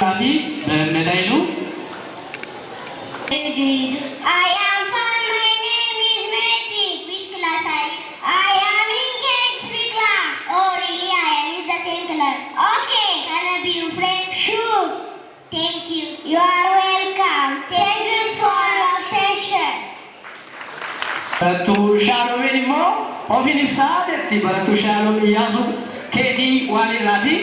Kafi Medailu. I am fine. My name is Mehdi. Which class I am in K3 class. Oh really? I am in the same class. Okay. Can I be your friend? Sure. Thank you. You are welcome. Thank you for your attention. Baratu Shalom ilmo ofin ibsadetti baratu Shalom yazu kedi walirati.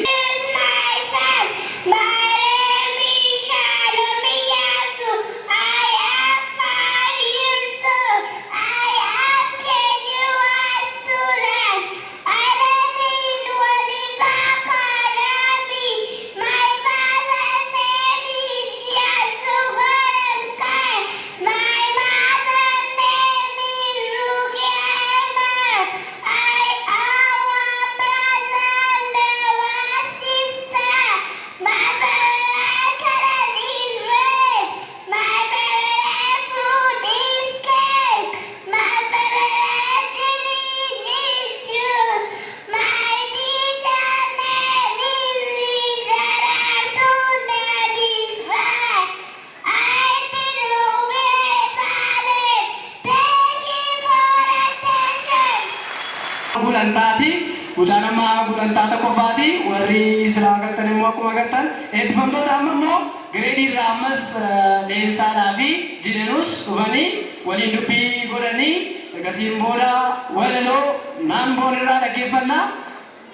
Gulantati, utanama gulantata kofati, wari siragatan immo akkuma agartan, eebbifamtoota amma immoo gireedii irraa ammas leensaadhaa fi jirenus dhufanii waliin dubbii godhanii ergasiin booda walaloo naannoon irraa dhaggeeffannaa.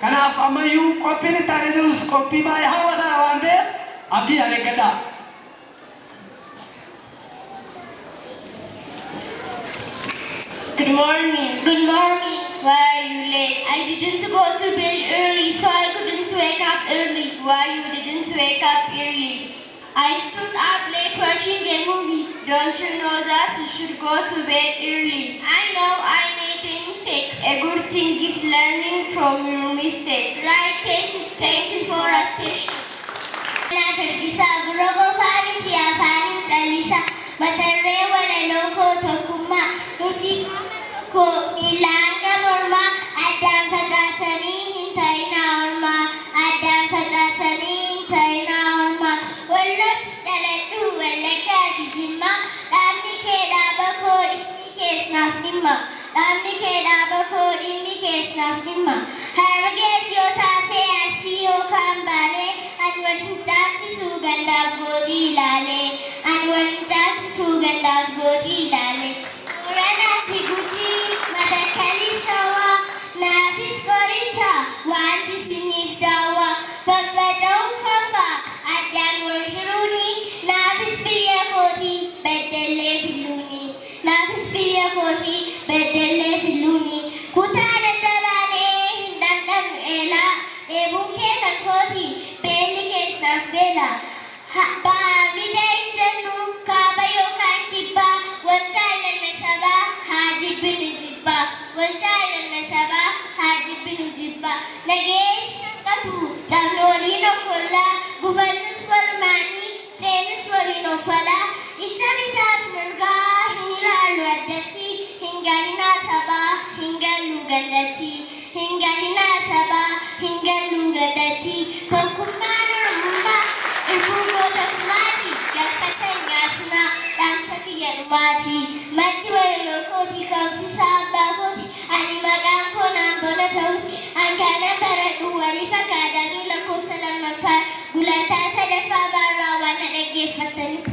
Kanaaf ammayyuu qophiin itti aanee jirus qophii baay'ee hawwataadha waan ta'eef abdiidhaan eeggadhaa. Good morning. Good morning. Why are you late? I didn't go to bed early, so I couldn't wake up early. Why you didn't wake up early? I stood up late watching the movies. Don't you know that you should go to bed early? I know I made a mistake. A good thing is learning from your mistake. Right, thank you for attention. Nafisa Grogo Family Afani Talisa Matare Walaloko Tokuma Nuti Ko Milanga Morma Adam Pagatani Hintaina Orma Adam Pagatani Hintaina Orma Walot Salatu Walaka Dijima Lamni Kedabako Indicate Nafnima Lamni Kedabako Indicate Nafnima Harget Yotate Asio Kambale and when Tati Suganda Godi Lale and when Tati Suganda Godi Lale Rana Tiguti Madakali Shawa Nafis Korita Wanti Sinif Dawa Papa Daun Papa Adan Wahiruni Nafis Pia Koti Bedele Biluni Nafis Pia Koti Bedele Biluni Kutana Dabane Hindandam Ela Ebuke Koti Beli Kesaf Bela Ba Midai Janu Kabayo Kankiba Wantalan Nasaba Haji Binujiba Wantalan Nasaba Haji Binujiba Nagesh Katu waliin offollaa gubannus walumaanii seenus waliin offalaa isa bitaaf mirgaa hin ilaallu addatti hin gallinaa sabaa hin gallu gandatti hin gallinaa sabaa hin gallu gandatti tokkummaan oromummaa irbuu goota fumaati galfata hin yaasinaa dhaamsa kiyya dhumaati maddi wayloo kooti ka'umsisaa abbaa kooti ani maqaan koo naan bona ta'uti hangaana baradhu walii fakkaatanii lakkoofsa lammaffaa gulantaa sadaffaa baarraa waan na dhaggeeffataniif.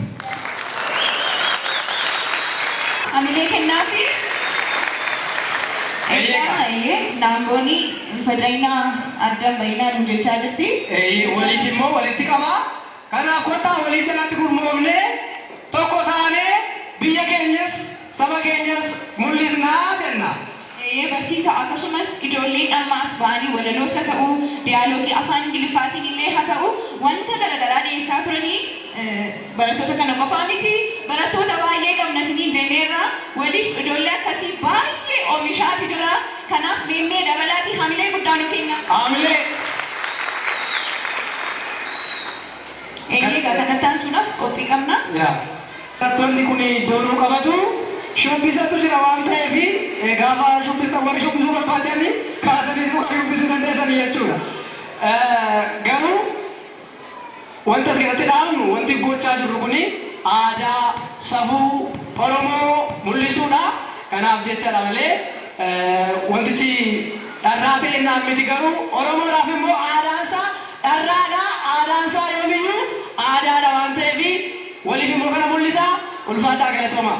Amilee kennaafi naambooni facaina addaan bayinaan hojjechaa jirti. Waliif immoo walitti qaba. Kanaaf kottaa walii jalatti gurmoofnee tokko taanee biyya keenyas saba keenyas mul'isnaa jenna. Barsiisa akkasumas ijoolleen ammaas ba'anii walaloosa ta'uu diyaaloogii afaan Ingiliffaatiin illee haa ta'u wanta garaagaraa dhiyeessaa turanii barattoota kana qofaa miti barattoota baay'ee qabna isiniin jenneerra waliif ijoollee akkasii baay'ee oomishaati jira kanaaf meemmee dabalaati hamilee guddaa nu kenna. Hamilee. Egaa kanatti aansuudhaaf qophii qabna. Barattoonni kun iddoo nuu qabatu. Shubbisatu jira waan ta'eef gaafa warri shubbisuu barbaadan kaatanii dhugaa shubbisuu dandeessan jechuudha. Garuu wanta asirratti dhaabnu wanti gochaa jirru kun aadaa safuu Oromoo mul'isuudha. Kanaaf jechadha malee wantichi dharraa ta'e naan miti garuu Oromoodhaaf immoo aadaansaa dharraadha. Aadaansaa yoomiyyuu aadaadha waan ta'eef waliif immoo kana mul'isa ulfaadhaa galatooma.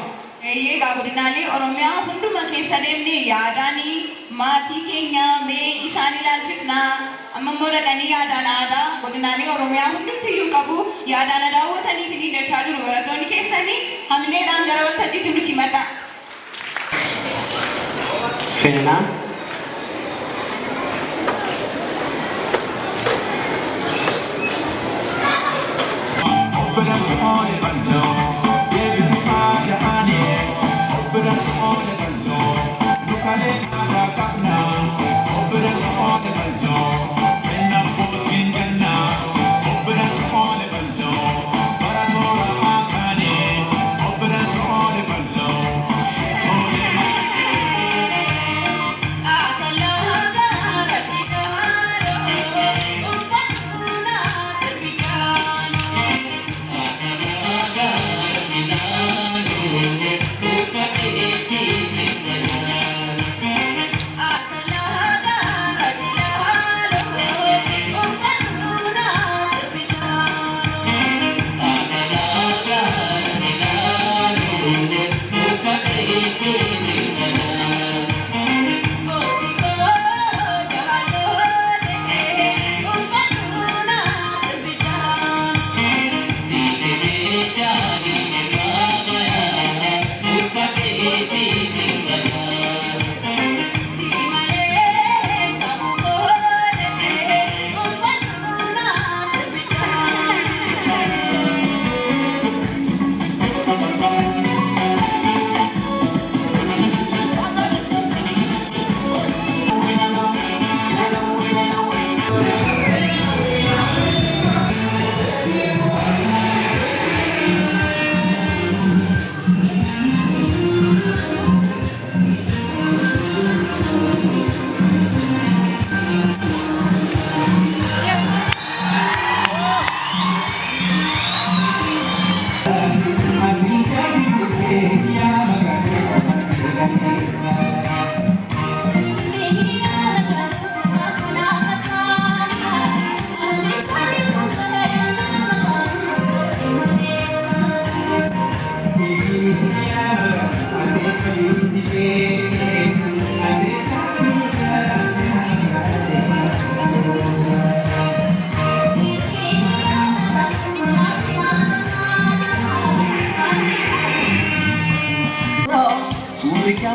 Egaa godinaalee Oromiyaa hunduma keessa deemnee yaadaanii maatii keenya mee isaan ilaalchisnaa amma immoo dhaqanii yaadaan aadaa godinaalee Oromiyaa hundumtiyyuu qabu yaadaan daawwatanii isinii dachaa jiru barattoonni keessanii hamileedhaan gara waltajjiitti nu simata. Seenaa.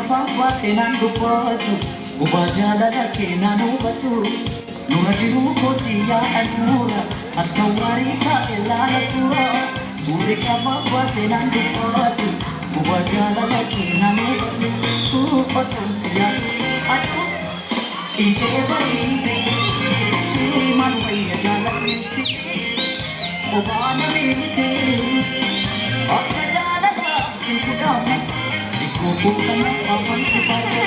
Papa senan dubbatu guba jaalala keenan hubatu nura jiru kotiya alura akka warii taa'e laala suura suuri qaba senan dubbatu guba jaalala keenan hubatu uffatan siyaa atu ijee bariite maal wayya jaalatu kophaana miimite akka jaalalaa si kudhaama dhikkoo bookana afaan si baay'ate.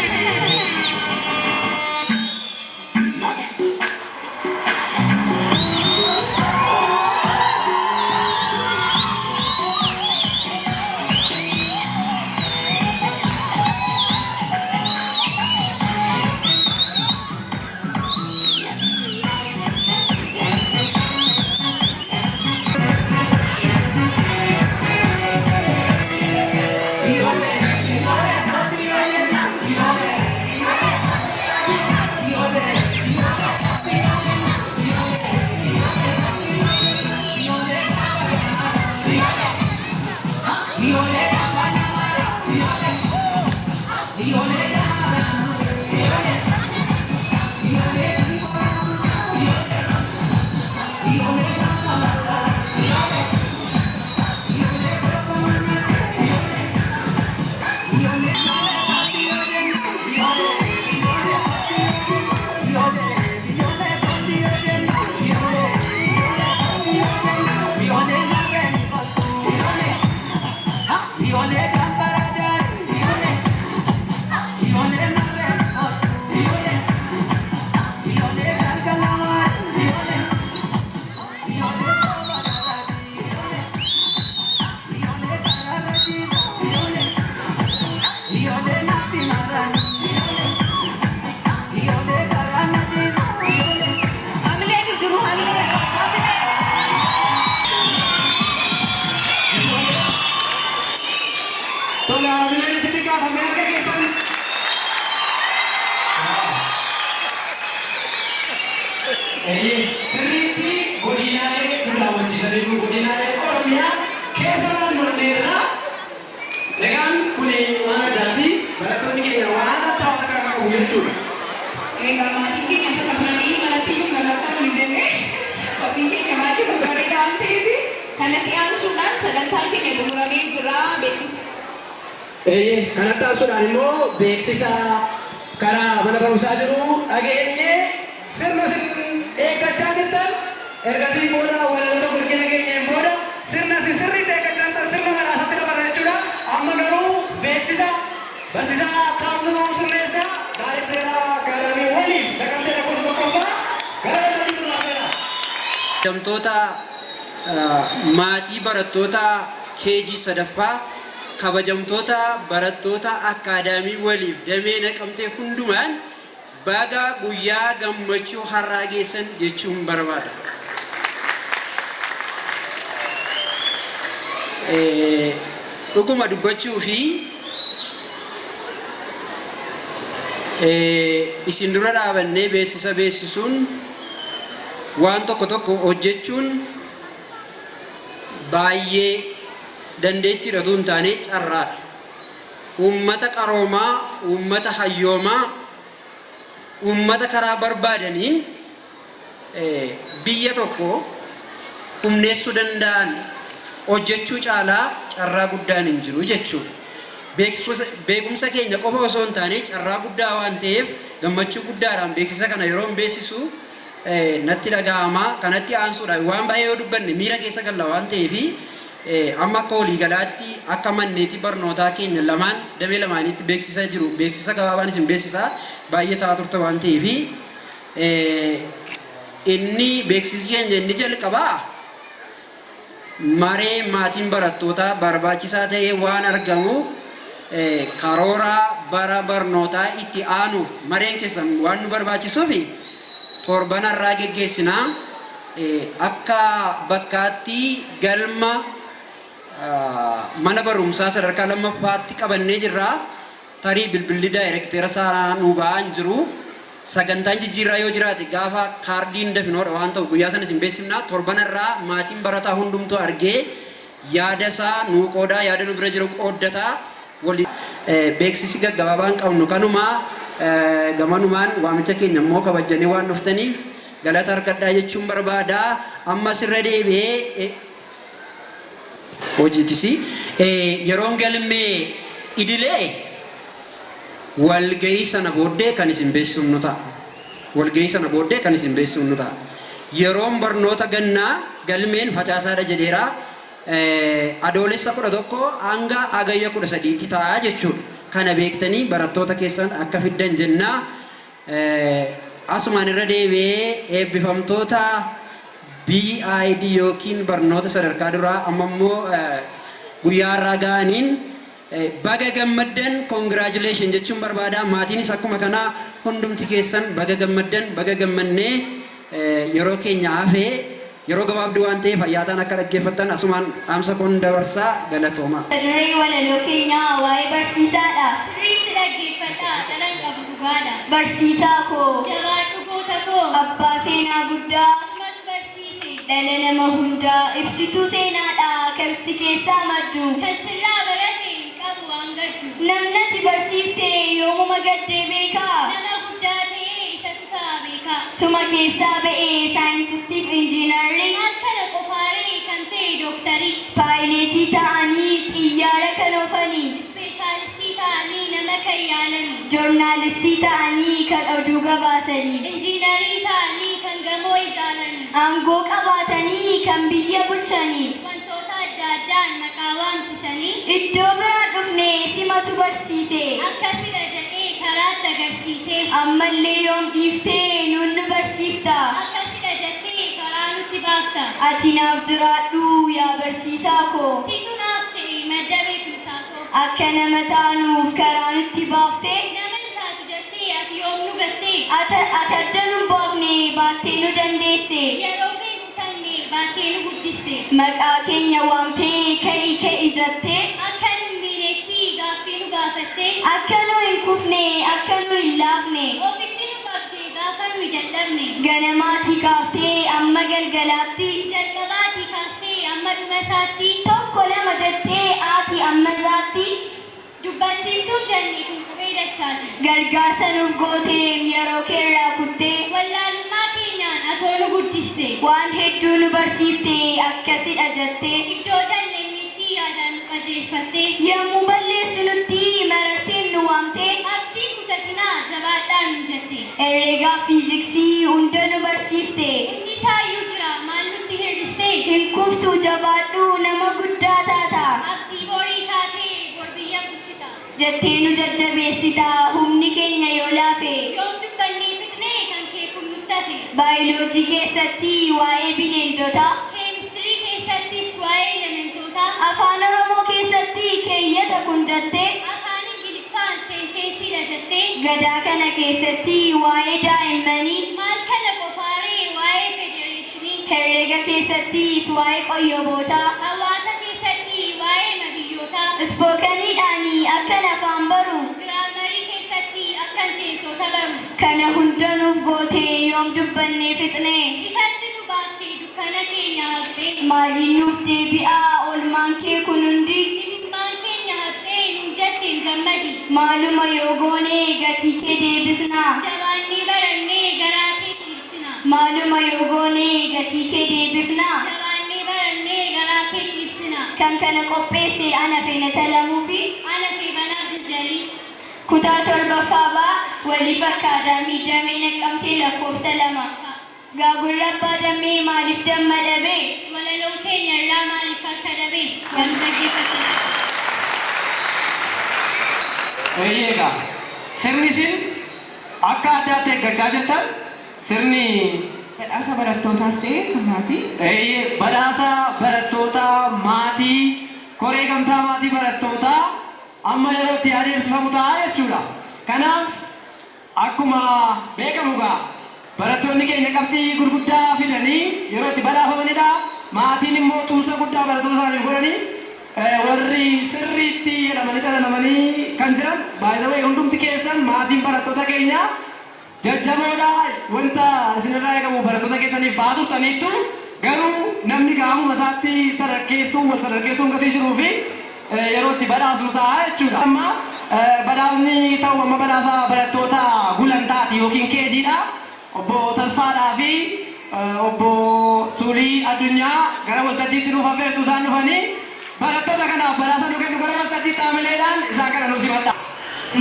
Sirriitti godinaalee daawwachiisanii godinaalee Oromiyaa keessa naannoleerra egaan kun waan addaati barattoonni keenya waan addaa akka qabu jechuudha. Egaa maatiin keenya akka turanii manatti iyyuu gargaaruu hin dandeenye qophiin keenya baay'ee bareedaa waan ta'eef kanatti aansuudhaan sagantaan keenya xumuramee jira beeksisa. Kanatti aansuudhaan immoo beeksisa karaa mana barumsaa jiru dhageenye sirna eeggachaa jirtan ergasii booda walaloota gurgina keenyaan booda sirna sirriitti eeggachaa jirtan sirna kanaasatti dabarra jechuudha. Amma garuu beeksisa barsiisaa Taamnuu Sirreessaa Daayireektara Akkaadaamii waliin Naqamtee lakkoofsa tokkoffaa gara isaanii turaameera. Jamtoota maatii barattoota keejii sadaffaa kabajamtoota barattoota akkaadaamii waliif damee Naqamtee hundumaan baga guyyaa gammachuu har'aa geessan jechuun barbaada. Dhuguma dubbachuu fi isin dura dhaabannee beeksisa beeksisuun waan tokko hojjechuun baay'ee dandeettiidha osoo hin taane carraadha. Uummata qaroomaa, uummata hayyoomaa, uummata karaa barbaadaniin biyya tokko humneessuu danda'an hojjechuu caalaa carraa guddaan hin jiru jechuudha. Beekumsa keenya qofa osoo hin taane carraa guddaa waan ta'eef gammachuu guddaadhaan beeksisa kana yeroo beeksisu natti dhaga'ama. Kanatti aansuudhaan waan baay'ee yoo dubbanne miira keessa galla waan ta'eef amma akka waliigalaatti akka manneetii barnootaa keenya lamaan damee lamaanitti beeksisa jiru. Beeksisa gabaabaan isin beeksisaa baay'ee ta'aa turte waan ta'eef inni beeksisi keenya inni jalqabaa maree maatiin barattootaa barbaachisaa ta'ee waan argamuuf karoora bara barnootaa itti aanuuf mareen keessan waan nu barbaachisuuf torbanarraa geggeessinaa akka bakkaatti galma mana barumsaa sadarkaa lammaffaatti qabannee jirra. Tarii bilbilli daayirektera isaa nu ba'aan jiru. Sagantaan jijjiirraa yoo jiraate gaafa kaardiin dafinoodha waan ta'u guyyaa sana isin beeksifna. Torbanarraa maatiin barataa hundumtuu argee yaada isaa nuu qoodaa yaada nu bira jiru qooddataa wali beeksisi gaggabaabaan qabnu kanuma gamanumaan waamicha keenya immoo kabajanii waan dhuftaniif galata harkadhaa jechuun barbaada. Amma sirra deebi'ee hojiitisi yeroon galmee idilee walgahii sana booddee kan isin beeksifnu ta'a. Walgahii sana booddee kan isin beeksifnu ta'a. Yeroon barnoota gannaa galmeen facaasaadha jedheera. Adoolessa 11 hanga agayya 13 ta'a jechuudha. Kana beektanii barattoota keessan akka fiddan jennaa. Asumaan irra deebi'ee eebbifamtoota BID yookiin barnoota sadarkaa duraa amma immoo guyyaa irraa ga'aniin baga gammaddan congratulation jechuun barbaada. Maatiinis akkuma kanaa hundumti keessan baga gammaddan baga gammannee yeroo keenya hafee yeroo gabaabduu waan ta'eef fayyaataan akka dhaggeeffattan asumaan dhaamsa koon dabarsaa galatooma. Duree walaloo keenyaa waa'ee barsiisaadha. Sirriitti dhaggeeffadhaa dhalan qabu dhugaadha. Barsiisaa koo Jabaadhu goota koo abbaa seenaa guddaa Matu barsiise dhala nama hundaa ibsituu seenaadha kan si keessaa maddu. kan sirraa barate qabu waan gaddu. Namnati barsiifte yoomuma gaddee beekaa. Nama guddaa ta'e isatu ta'a beekaa. Suma keessaa ba'ee saayintistiif injiinarii Maal kana qofaaree kan ta'e dooktarii. paayileetii ta'anii xiyyaara kan oofanii Ispeeshaalistii ta'anii nama kan yaalanii. joornaalistii ta'anii kan oduu gabaasanii Injiinarii ta'anii kan gamoo ijaaranii. aangoo qabaatanii kan biyya bulchanii Wantoota adda addaan maqaa waamsisanii. iddoo biraa dhufne simatu barsiise Akkasidha jedhee karaatti agarsiise. ammallee yoom dhiiftee nuun nu barsiifta Akkasidha jettee karaa nutti baafta. ati naaf jiraadhu yaa barsiisaa koo Situ naaf ta'e madda beekumsaa koo. akka nama taanuuf karaa nutti baaftee Nama hin taatu jettee ati yoom nu gattee. ati adda nu baafne baattee nu dandeesse Yeroo kee qusanne baattee nu guddisse. maqaa keenya waamtee ka'ii jettee Akka nu hin miinetti gaaffii nu gaafattee. akka nu hin kufne akka nu hin laafne Ofitti nu qabdee gaafa nu hin dadhabne. ganamaatii kaaftee amma galgalaatti Jalqabaatii kaastee amma dhuma isaatti. tokko lama jettee ati amma zaatti Dubbachiiftuuf jennee kun qubee dachaati. gargaarsa nuuf gootee yeroo keerraa kuttee Wallaalummaa keenyaan atoo nu guddisse. waan hedduu nu barsiifte akkasidha jettee Iddoo jalleennitti yaadaan nu qajeelfattee. yommuu balleessu nutti mararteen nu waamtee Abdii kutatinaa jabaadhaan nu jette. herregaa fiiziksii hunda nu barsiifte Hundi isaayyuu jira maal nutti hir'iste. hin kuftu jabaadhu nama guddaa taata Abdii borii taatee bor biyya bulchita. jettee nu jajjabeessita humni keenya yoo laafe Yoom dubbannee fixnee kan kee kun nutti hafe. baayoloojii keessatti waa'ee bineeldotaa Keemistirii keessattis waa'ee elementootaa. afaan oromoo keessatti keeyyata kun jettee Afaan Ingiliffaan seenteesiidha jettee. gadaa kana keessatti waa'ee daa'immanii Maal kana qofaaree waa'ee federeeshinii. herrega keessattis waa'ee qoyyobootaa Hawaasa keessatti waa'ee nabiyyootaa. ispookaniidhaanii akkan afaan baru Giraamarii keessatti akkan teessota baru. kana hunda nuuf gootee yoom dubbannee fixne Ifatti nu baastee dukkana keenya haftee. maaliin nuuf deebi'aa oolmaan kee kun hundi Ilmaan keenya haftee nu jetteen gammadi. maaluma yoo goonee gatii kee deebisnaa Jabaannee barannee garaa kee ciibsina. maaluma yoo goonee gatii kee deebifnaa Jabaannee barannee garaa kee ciibsina. kan kana qopheesse ana feenata lamuu fi Ana fi banaa Biljalii. kutaa torbaffaabaa waliif akkaadaamii damee Naqqamtee lakkoofsa 2 gaagurra abbaa damee maaliif damma dhabee Walaloon keenya irraa maaliif harka dabee? Garuu dhaggeeffatu. Egaa sirni isin akka addaatti eeggachaa jirtan sirni Badhaasa barattootaas ta'e kan maatii. badhaasa barattootaa maatii koree gamtaa maatii barattootaa amma yeroo itti adeemsifamu ta'a jechuudha. Kanaaf akkuma beekamu gaa barattoonni keenya qabxii gurguddaa fidanii yeroo itti badhaafamanidha. Maatiin immoo tumsa guddaa barattoota isaanii godhanii warri sirriitti jedhamanii calalamanii kan jiran baay'ee hundumti keessan maatiin barattoota keenyaa jajjaboodha wanta isinirraa eegamu barattoota keessaniif baatutaniittu garuu namni gaamuma isaatti sadarkeessuun wal sadarkeessuun gatii jiruu fi yeroo itti badhaasu ta'a jechuudha. Amma badhaasni ta'u amma badhaasa barattoota gulantaati yookiin keejiidha. Obbo Tasfaadhaa fi obbo Tulii Addunyaa gara waltajjiitti nuuf affeertu isaan dhufanii barattoota kanaaf badhaasa nu kennu gara waltajjiitti haamileedhaan isaa kana nuuf himata.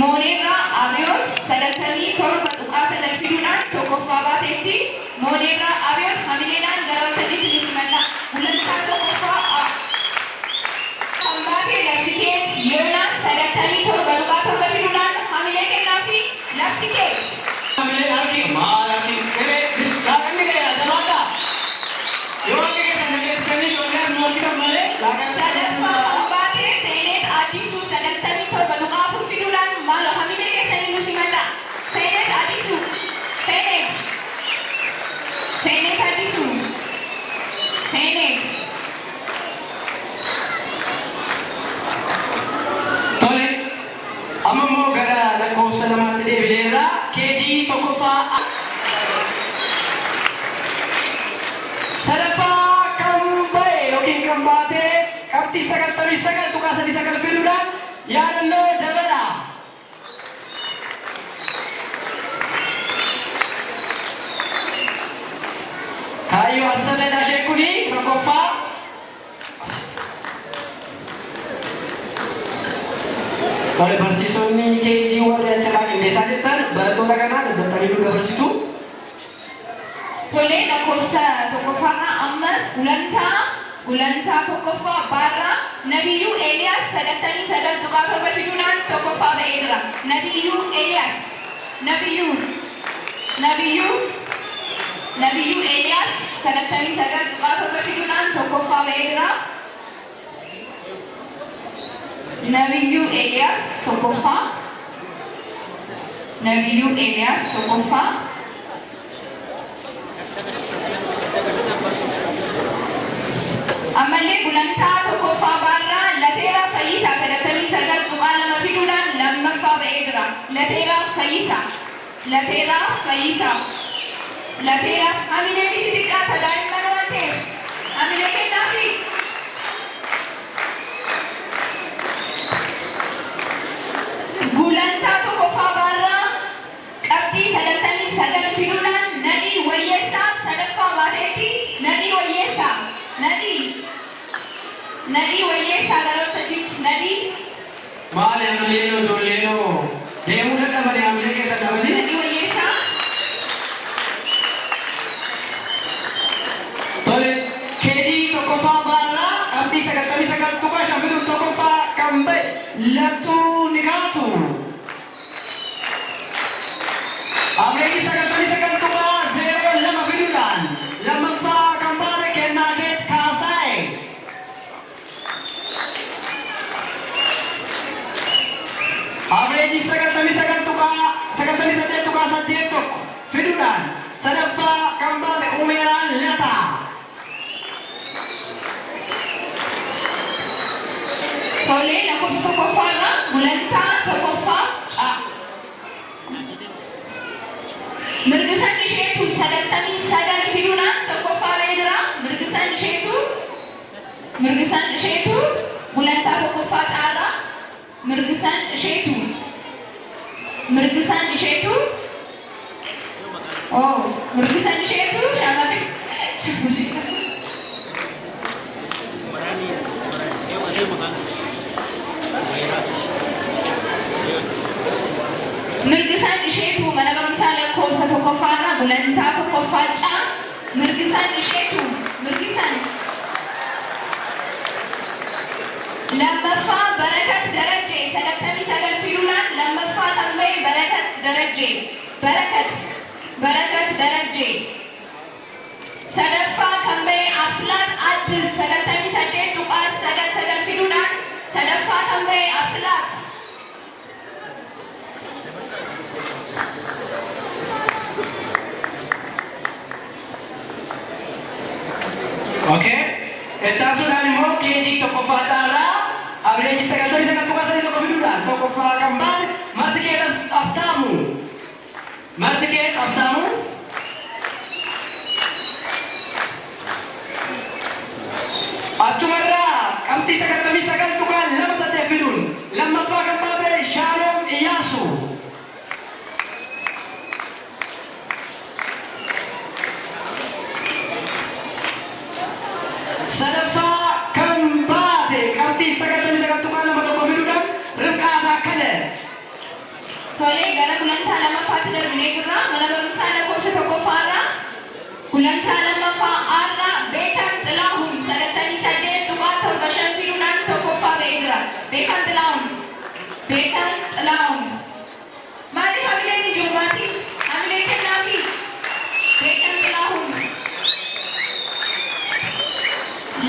Mooneerraa Abiyoot 97 fiduudhaan tokkoffaa baateetti Mooneerraa Abiyoot hamileedhaan gara waltajjiitti ni simata. Barsiket. Ambil lagi, malah lagi. Bis lakukan ni kaya ada apa? Yang kita nak sekali orang mau kita boleh lakukan. Sadaffaa Abbaate Seenet Addisu sagaltamii torba tuqaa afur fiduudhaan maaloo hamilee keessanii nu simata. Seenet Addisu. Seenet Addisu. Seenet. Tole, amma mau gara lakkoofsa namaatti deebineerra keejii tokkoffaa sadaffaa kan bahe yookiin kan baate qabxii 99 tuqaa 39 fiduudhaan yaadannoo dabala. Kaayyoo asirra daashee kuni tokkoffaa Oleh barsiisonni keejii warri achirraa qindeessaa jettan barattoota kanaa daddattanii nu dabarsitu. Tole lakkoofsa tokkoffaarraa ammas gulantaa tokkoffaa baarraa Nabiyyuu Eeliyaas 99 tuqaa torba fiduudhaan tokkoffaa ba'ee jira. Nabiyyuu Eeliyaas. Nabiyyuu Eeliyaas 99 tuqaa torba fiduudhaan tokkoffaa ba'ee jira. Nabiyyuu Eeliyaas tokkoffaa. Nabiyyuu Eeliyaas tokkoffaa. Ammallee gulantaa tokkoffaa baarraa Lateeraa Fayyisaa 99 tuqaa lama fiduudhaan lammaffaa ba'ee jira. Lateeraa Fayyisaa. Hamilee miti xiqqaata daa'imman waan ta'eef hamilee kennaafi. Gulantaa tokkoffaa baarraa qabxii 99 fiduudhaan Nadhii Wayyeessaa sadaffaa baateetti. Nadhii Wayyeessaa dhaloota jirti. Nadhii Maali amaleeno ijoolleeno deemuu dadhabanii amalee keessa dabali. Nadhii Wayyeessaa. Tole keejii tokkoffaa baarraa qabxii 99 tuqaa 5 fiduun tokkoffaa kan bahe Lattuu Nikaatu. Amreetii 99 tuqaa 02 fiduudhaan lammaffaa kan baate Kennaageet Kaasaa'e. Amreetii 99 tuqaa 98 tuqaa 81 fiduudhaan sadaffaa kan baate Umeeraan Lataa. Tole lakkoofsa tokkoffaarraa gulantaa tokkoffaa Mirgisan Isheetu 99 fiduudhaan tokkoffaa ba'ee jira. Mirgisan Isheetu gulantaa tokkoffaa caarraa. Mirgisan Isheetu shamarree. Mirgisan Isheetu mana barumsaa lakkoofsa tokkoffaarraa gulantaa tokkoffaa caa. Mirgisan lammaffaa Barakat Darajjee 99 fiduudhaan lammaffaa kan ba'e Barakat Darajjee. Sadaffaa kan ba'e Absilaat Addis 98 tuqaa 9 fiduudhaan sadaffaa kan ba'e Absilaat. Oke, ittaansuudhaan immoo keejii tokkoffaa caarraa abireeji 99 tuqaa 1 fiduudhaan tokkoffaa kan baate Martikeet Abtaamu. Achumarraa qabxii 99 tuqaa 2 fiduun lammaffaa kan baate Shaaloom Iyyaasu. Sadaffaa kan baate qabxii 99 tuqaa 2 fiduudhaan Ribqaa Taakkale.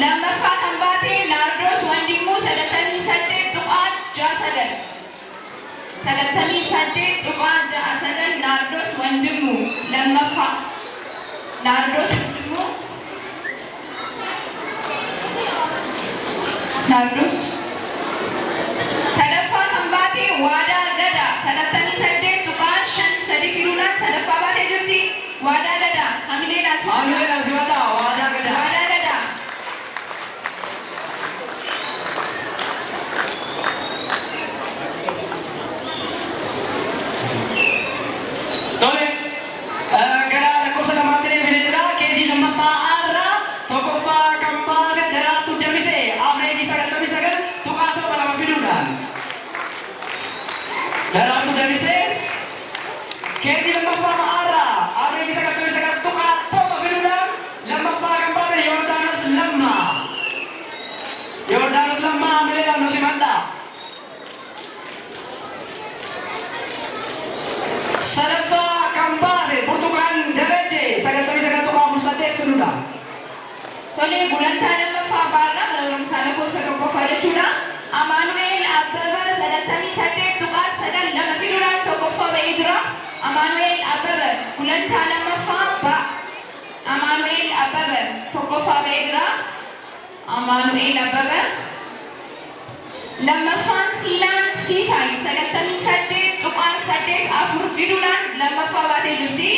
Lammaffaa kan baate Naardoos Wandimuu 98.69. 98.69 Naardoos Wandimuu lammaffaa. Naardoos Wandimuu. Naardoos. Sadaffaa kan baate Waadaa Gadaa 98.53 fiduudhaan sadaffaa baatee jirti. Waadaa Gadaa hamileedhaan simadhaa Waadaa Gadaa. Waadaa Gadaa. Tole, gara lakkoofsa lamaatti deebiin irraa keejii lammaffaa irraa tokkoffaa kan baate Daraartuu Damisee Afreejii 99.7 fiduudhaan. Daraartuu Damisee keejii lammaffaa irraa Afreejii 99.7 fiduudhaan lammaffaa kan baate Yordaanos Lammaa. Yordaanos Lammaa hamileedhaan nu simadhaa. Sadaffaa kan baate Burtukaan Darajee 99.48 fiduudhaan. Tole gulantaa lammaffaa baarraa barumsaa lakkoofsa tokkoffaa jechuudha. Amaanu'eel Abbabaa 98.92 fiduudhaan tokkoffaa ba'ee jira. Amaanu'eel Abbabaa gulantaa lammaffaa ba'a. Amaanu'eel Abbabaa tokkoffaa ba'ee jira. Amaanu'eel Abbabaa. Lammaffaan Siilaan Siisaay 98.84 fiduudhaan lammaffaa baatee jirti.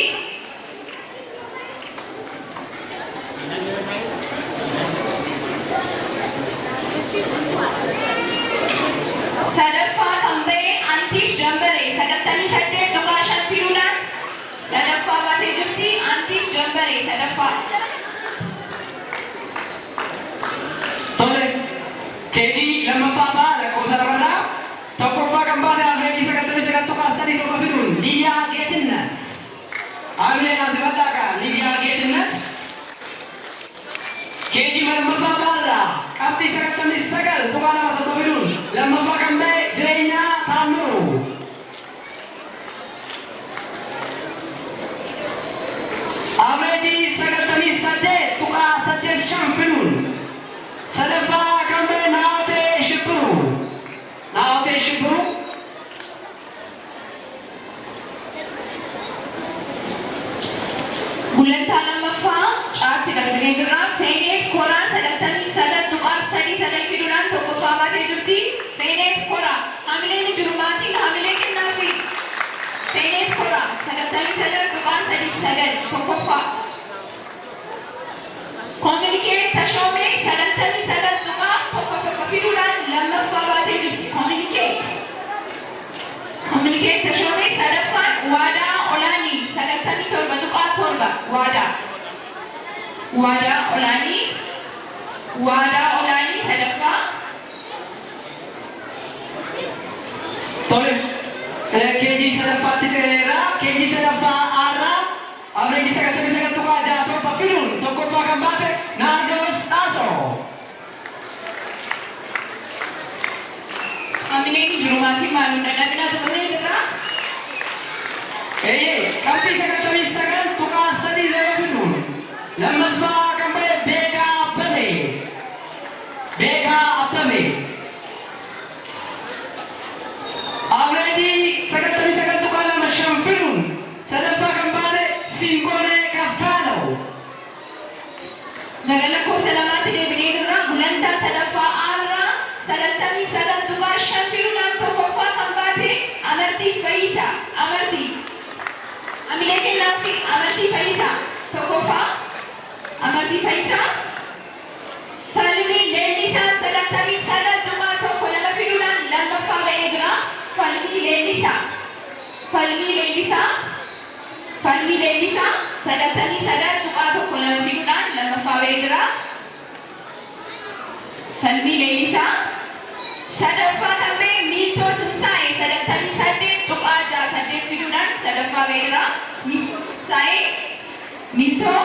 Sadaffaa kan ba'e Antiif Jambaree 98.5 fiduudhaan sadaffaa baatee jirti. Antiif Jambaree sadaffaa. Tole, keejii lammaffaa ba'a lakkoofsa lamarraa tokkoffaa kan baate Afreejii 99.3 fiduun Liyaa Geetinnat. Hamileedhaan simadhaa kaa Liyaa Geetinnat. Keejii lammaffaa baarraa qabxii 99.2 fiduun lammaffaa kan ba'e Jireenyaa Taammiruu. Afreejii 98.85 fiduun sadaffaa kan ba'e Naatee Shibbiruu. Naatee Shibbiruu. Gulantaa lammaffaa caarti darbinee jirra. Feeneet Koraa 99.39 fiduudhaan tokkoffaa baatee jirti. Feeneet Koraa hamileen jiru maatiin hamilee kennaafi. Feeneet Koraa 99.39 tokkoffaa. Kominikeet Tashoomee 99.1 fiduudhaan lammaffaa baatee jirti. Kominikeet Tashoomee sadaffaan Waadaa Olaanii 97.7 Waadaa. Waadaa Olaanii sadaffaa. Tole, keejii sadaffaatti seeneerraa keejii sadaffaa irraa Afreejii 99.6 fiduun tokkoffaa kan baate Naardoos Dhaasoo. Hamileen jiru maatiin maaluun dadhabinaa xumuree jirra. Qabxii 99.3 fiduun lammaffaa kan ba'e Beekaa Abbabee. Beekaa Abbabee. Afreejii 99.25 fiduun sadaffaa kan baate Singoonee Kaffaalaw. Gara lakkoofsa lamaatti deebinee jirra. Gulantaa sadaffaa irraa 99.5 fiduudhaan tokkoffaa kan baate Amartii Fayyisaa. Amartii. Hamilee kennaafi Amartii Fayyisaa tokkoffaa. Amartii Fayyisaa. Falmii Leellisaa 99.1 fiduudhaan lammaffaa ba'ee jira. Falmii Leellisaa. Falmii Leellisaa. Falmii Leellisaa 99.1 fiduudhaan lammaffaa ba'ee jira. Falmii Leellisaa. Sadaffaa kan ba'e Miiltoo Tinsaa'ee 98.68 fiduudhaan sadaffaa ba'ee jira. Miiltoo Tinsaa'ee. Miiltoo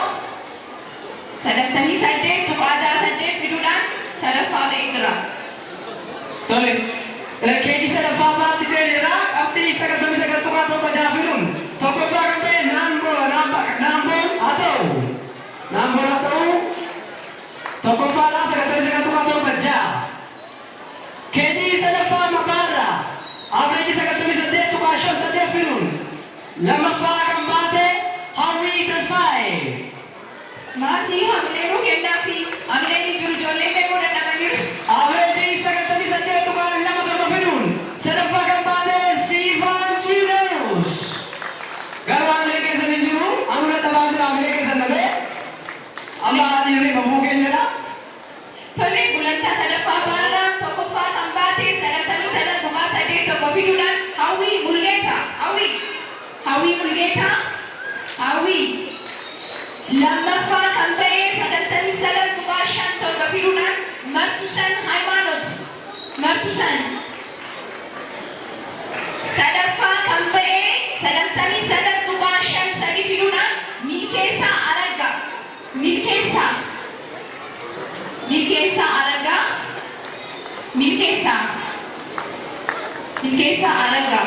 98.68 fiduudhaan sadaffaa ba'ee jira. Tole, keejii sadaffaa baatti seeneerraa qabxii 99.7 fiduun tokkoffaa kan ba'e Naamboon haa ta'u. Naamboon haa ta'u. Tokkoffaadhaa lammaffaa kan baate Hawwii Tasfaayee. Maatii hamileeruu kennaa fi hamileen jiru ijoollee beekuu dadhabaniiru. Averejii 98.27 fiduun sadaffaa kan baate Siifaan Jiineerus. Garuu hamilee keessan hin jiru, amma dadhabaa jira hamilee keessan dhabee. Amma dhiirri babbuu keenyadha. Tole gulantaa sadaffaa baarraa tokkoffaa kan baate 99.8 fiduudhaan Hawwii Mulgeetaa. Hawwii Mulgeetaa. Hawwii. Lammaffaa kan ba'e 99.5 fiduudhaan Martusan Haymaanot. Sadaffaa kan ba'e 99.53 fiduudhaan Milkeessaa Araggaa. Milkeessaa Araggaa.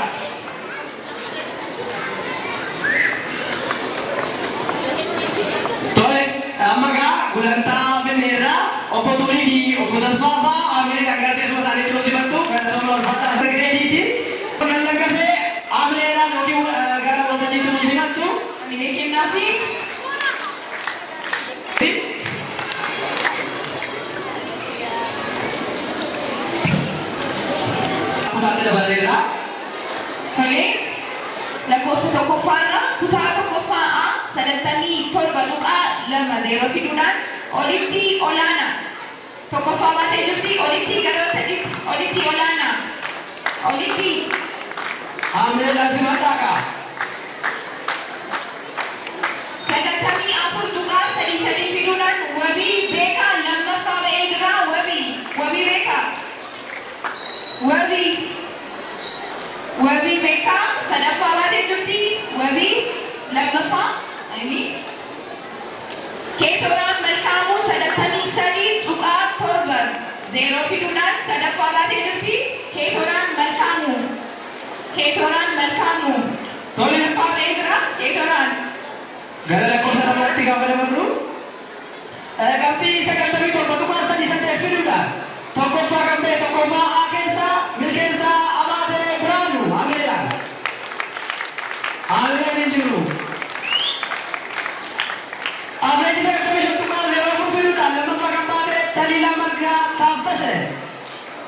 Amma gaa gulantaa finneerraa obbo Turii fi obbo Tasfaafaa hamilee dhaggaa teessuma isaanii yeroo simattu galatoomna walfataa sargireediiti. Kan lakkaasee hamileedhaan yookiin gara waltajjiitti nu simattu. Hamilee kennaa fi kutaatti dabareera. Tole lakkoofsa tokkoffaarraa kutaa tokkoffaa A 97.20 fiduudhaan olitti olaanaa. Tokkoffaa baatee jirti olitti garoota jirti olitti olaanaa. Olitti. Hamileedhaan simadhaa kaa. 94.33 fiduudhaan Wabii Beekaa lammaffaa ba'ee jira. Wabii Beekaa. Wabii Beekaa sadaffaa baatee jirti. Wabii lammaffaa. Keetoraan Malkaamuu 93.7 fiduudhaan sadaffaa baatee jirti. Keetoraan Malkaamuu. Tole. Sadaffaa ba'ee jira. Keetoraan. Gara lakkoofsa lamaatti gaafa dabarru. Qabxii 97.38 fiduudhaan tokkoffaa kan ba'e tokkoffaa A keessaa Milkeessaa Abaatee Biraanuu hamileedhaan. Hamileen hin jiru. Averejii 95.04 fiduudhaan lammaffaa kan baate Daliilaa Margaa Taaffasee.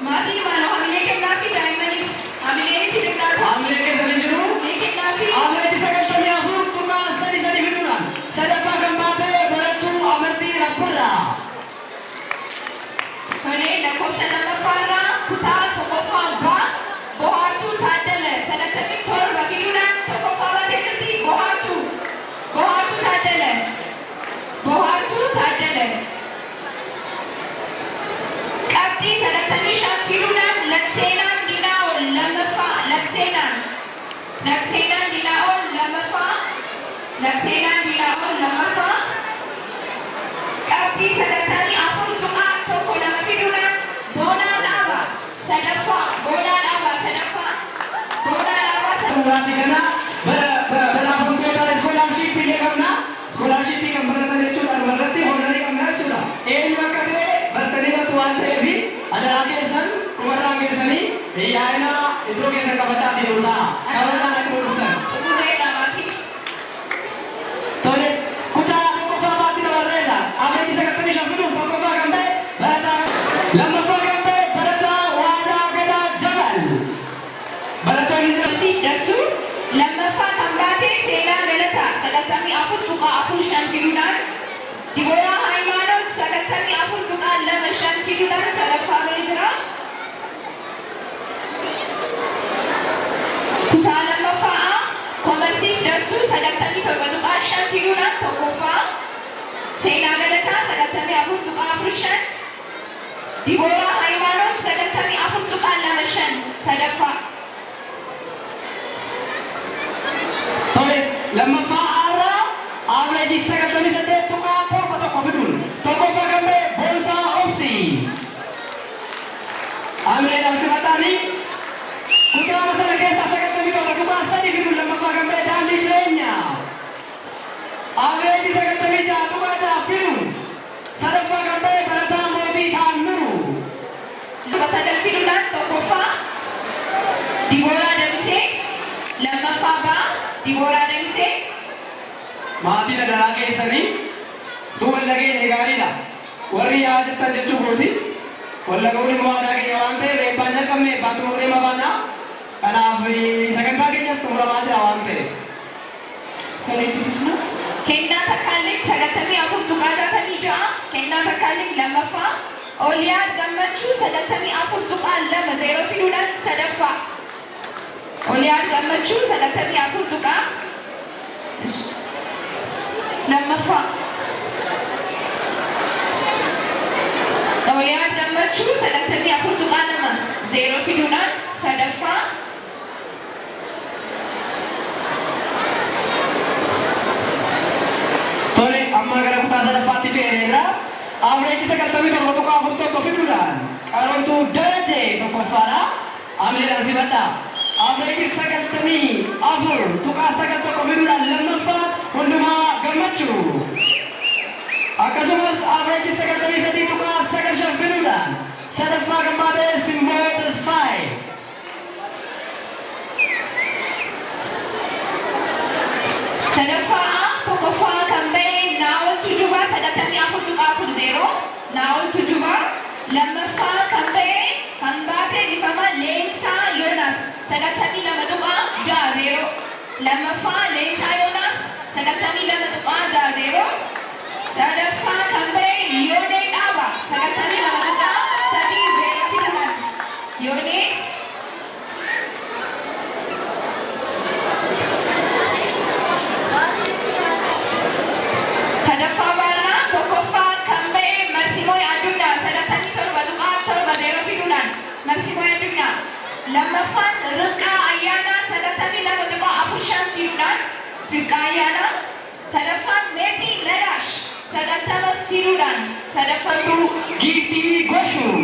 Maatii maaloo hamilee kennaa fi daa'immaniif hamilee itti kennaa Hamilee keessa hin jiru. kennaa fi Averejii 94.33 fiduudhaan sadaffaa kan baate Barattuu Amartii Rabbirraa. Tole lakkoofsa lammaffaarraa kutaa tokkoffaa B Bohaartuu Taaddala 97 fiduudhaan tokkoffaa baatee jirti. Bohaartuu Taaddala. Qabxii 95 fiduudhaan Lakseenaan Dinaa'ol lammaffaa. Lakseenaan Dinaa'ol lammaffaa. Qabxii 94.1 fiduudhaan Boonaa Dhaabaa sadaffaa. Murati kana badhaafamtoota iskoolaarshiippii illee qabna. Iskoolaarshiippii kan baratan jechuudha. Irratti hoolanii qabna jechuudha. Eenyu akka ta'e bartanii bartu waan ta'eef adaraa keessan dhumarraan keessanii yaa'ina iddoo keessan qabadhaa deemu ta'a. Qabadhaan akka dhuftan. Tole kutaa tokkoffaa baatti dabarreedha. Averejii 95 fiduun tokkoffaa kan ba'e barataa lammaffaa kan ba'e barataa Waadaa Gadaa Jabal. Barattoonni Dassuu lammaffaa kan baate Seenaa Galataa 94.45 fiduudhaan Dibooraa Haymaanoot 94.25 fiduudhaan sadaffaa ba'ee jira. Kutaa lammaffaa Komersiif Dassuu 97.5 fiduudhaan tokkoffaa. Seenaa Galataa 94.45 Dibooraa Haymaanoot 94.25 sadaffaa. Tole lammaffaa irraa averejii 98.7 fiduun tokkoffaa kan ba'e Boonsaa Obsii. Hamileedhaan simadhaanii kutaa sana keessaa 97.3 fiduun lammaffaa kan ba'e Daandii Jireenyaa. Averejii 96.6 fiduun sadaffaa kan ba'e Barataa Mootii Taanmiru. Sagal fiduudhaan tokkoffaa Dibooraa Damsee lammaffaa Dibooraa Damisee. Maatii daldalaa keessanii tu wallagee gaariidha. Warri yaa jettan jechuu kooti. Wallaga'uun immoo aadaa keenya waan ta'eef eebbaan jalqabne eebbaan xumurree mabaana. Kanaaf sagantaa keenyas xumuramaa jira waan ta'eef. Kennaa Takkaallee 94.66. Kennaa Takkaallee lammaffaa. Ooliyaa Gammachuu 94.20 fiduudhaan sadaffaa. Ooliyaa Gammachuu 94.20 lammaffaa. Ooliyaa Gammachuu 94.20 fiduudhaan sadaffaa. Tole amma gara kutaa sadaffaatti ceeneerra. Average 97.41 fiduudhaan qaroomtuu Darajee tokkoffaadha. Amileedhaan sifadha. Average 94.91 fiduudhaan lammaffaa hundumaa Gammachuu. Akkasumas average 93.95 fiduudhaan sadaffaa gammaadee Simboo Tasfaayee. Sadaffaa tokkoffaa kan ba'e Naawol Tujubaa 94.40. Naawol Tujubaa. Lammaffaa kan ba'e kan baate bifama Leensaa Yoonaas 92.60. Lammaffaa Leensaa Yoonaas 92.60. Sadaffaa kan ba'e Yoonee Dhaabaa 92.30 fiduudhaan. Yoonee. Sadaffaa Baarraa tokkoffaa kan ba'e Marsimoo Addunyaa 97.70 fiduudhaan. Marsimoo Addunyaa. Lammaffaan Ribqaa Ayyaanaa 92.45 fiduudhaan. Ribqaa Ayyaanaa. Sadaffaan Meetii Ladaash 90 fiduudhaan. Sadaffattuu Giiftii Goshuu.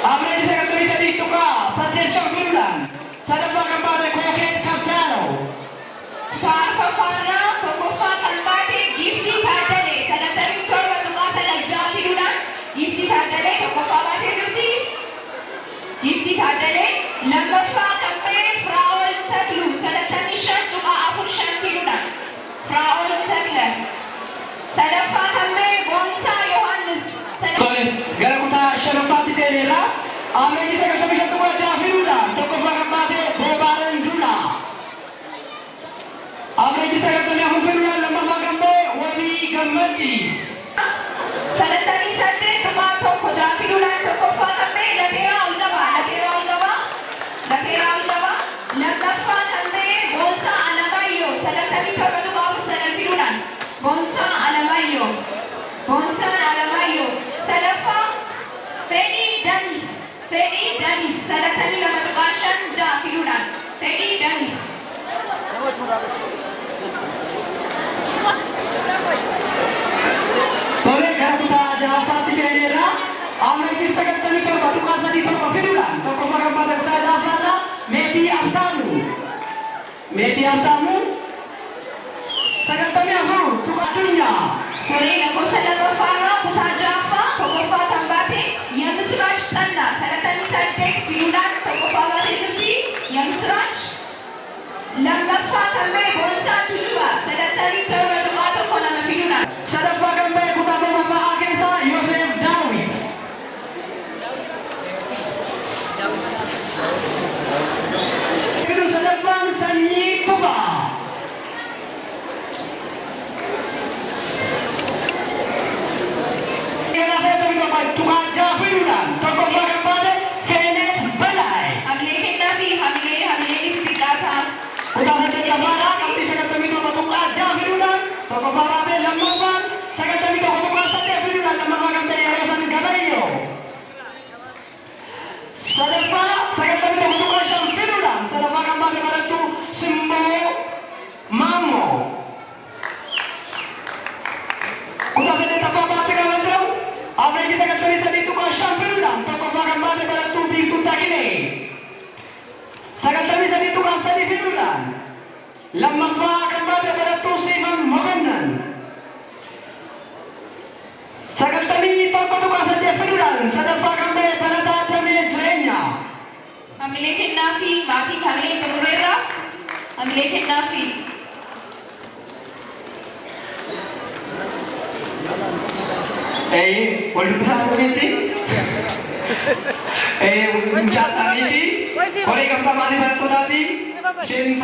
Average 93.85 fiduudhaan sadaffaa gammaadee Kookeet Kaffaanoo. Faarfaffaarraa tokkoffaa kan baate Giiftii Taaddalee 97.96 fiduudhaan. Giiftii Taaddalee tokkoffaa baatee jirti. Giiftii Taaddalee. Lammaffaa kan ba'e Firaa'ol Takluu 95.45 fiduudhaan. Firaa'ol Takla. Sadaffaa kan ba'e Boonsaa Yohaannis. Tole gara kutaa shanaffaatti ceeneerra. Average 95.6 fiduudhaan tokkoffaa gammaadee Boobaaran Dulaa. Average 94 fiduudhaan lammaffaa kan ba'e Wabii Gammachiis. 78.16 fiduudhaan tokkoffaa kan ba'e Lateeraa Olqabaa. Lateeraa Olqabaa. Lateeraa Olqabaa. Lammaffaa kan ba'e Boonsaa Alamaayyoo 97.49 fiduudhaan. Boonsaa Alamaayyoo. Boonsaan Alamaayyoo. Sadaffaa Fedhii Damis. Fedhii Damis 92.56 fiduudhaan. Fedhii Damis. Tole gara kutaa jahaffaatti ceeneerra. Average 97.37 fiduudhaan tokkoffaa gammaadee kutaa jahaffaadha. Meetii Abtaamuu. Meetii Abtaamuu 94 Addunyaa. Tole lakkoofsa lammaffaarraa kutaa jahaffaa tokkoffaa kan baate Yemisiraach Xannaa 98 fiduudhaan tokkoffaa baatee jirti. Yemisiraach. Lammaffaa kan ba'e Boonsaa Tujubaa 97.12 fiduudhaan. Sadaffaa kan ba'e kutaa torbaffaa keessaa Yoosef Daawit. Fidu sadaffaan Sanyii Tufaa. Tukaan jaha fiduudhaan tokkoffaa kan baate Keenet Balaay. Hamilee kennaa fi hamilee xixiqqaa ta'an. Kutaa saddeettaffaadhaa qabxii 97.6 fiduudhaan tokkoffaa baate lammaffaan 91.8 fiduudhaan lammaffaa kan ta'e yeroo san Gabayyoo. Sadaffaa 91.5 fiduudhaan sadaffaa kan baate barattuu Simboo Maammoo. Kutaa saddeettaffaa baate gaafa jiru average 93.5 fiduudhaan tokkoffaa kan baate barattuu Biiftuu Takilee. 93.3 fiduudhaan lammaffaa kan baate barattuu Siifan Mogannan. 91.8 fiduudhaan sadaffaa kan ba'e barataa Damee Jireenyaa. Hamilee kennaa fi maatii hamilee birreerraa Hamilee kennaafi. Wal dubbisaa saniitti. Mucaa isaaniiti. Koree gamtaa maatii barattootaati. Isheen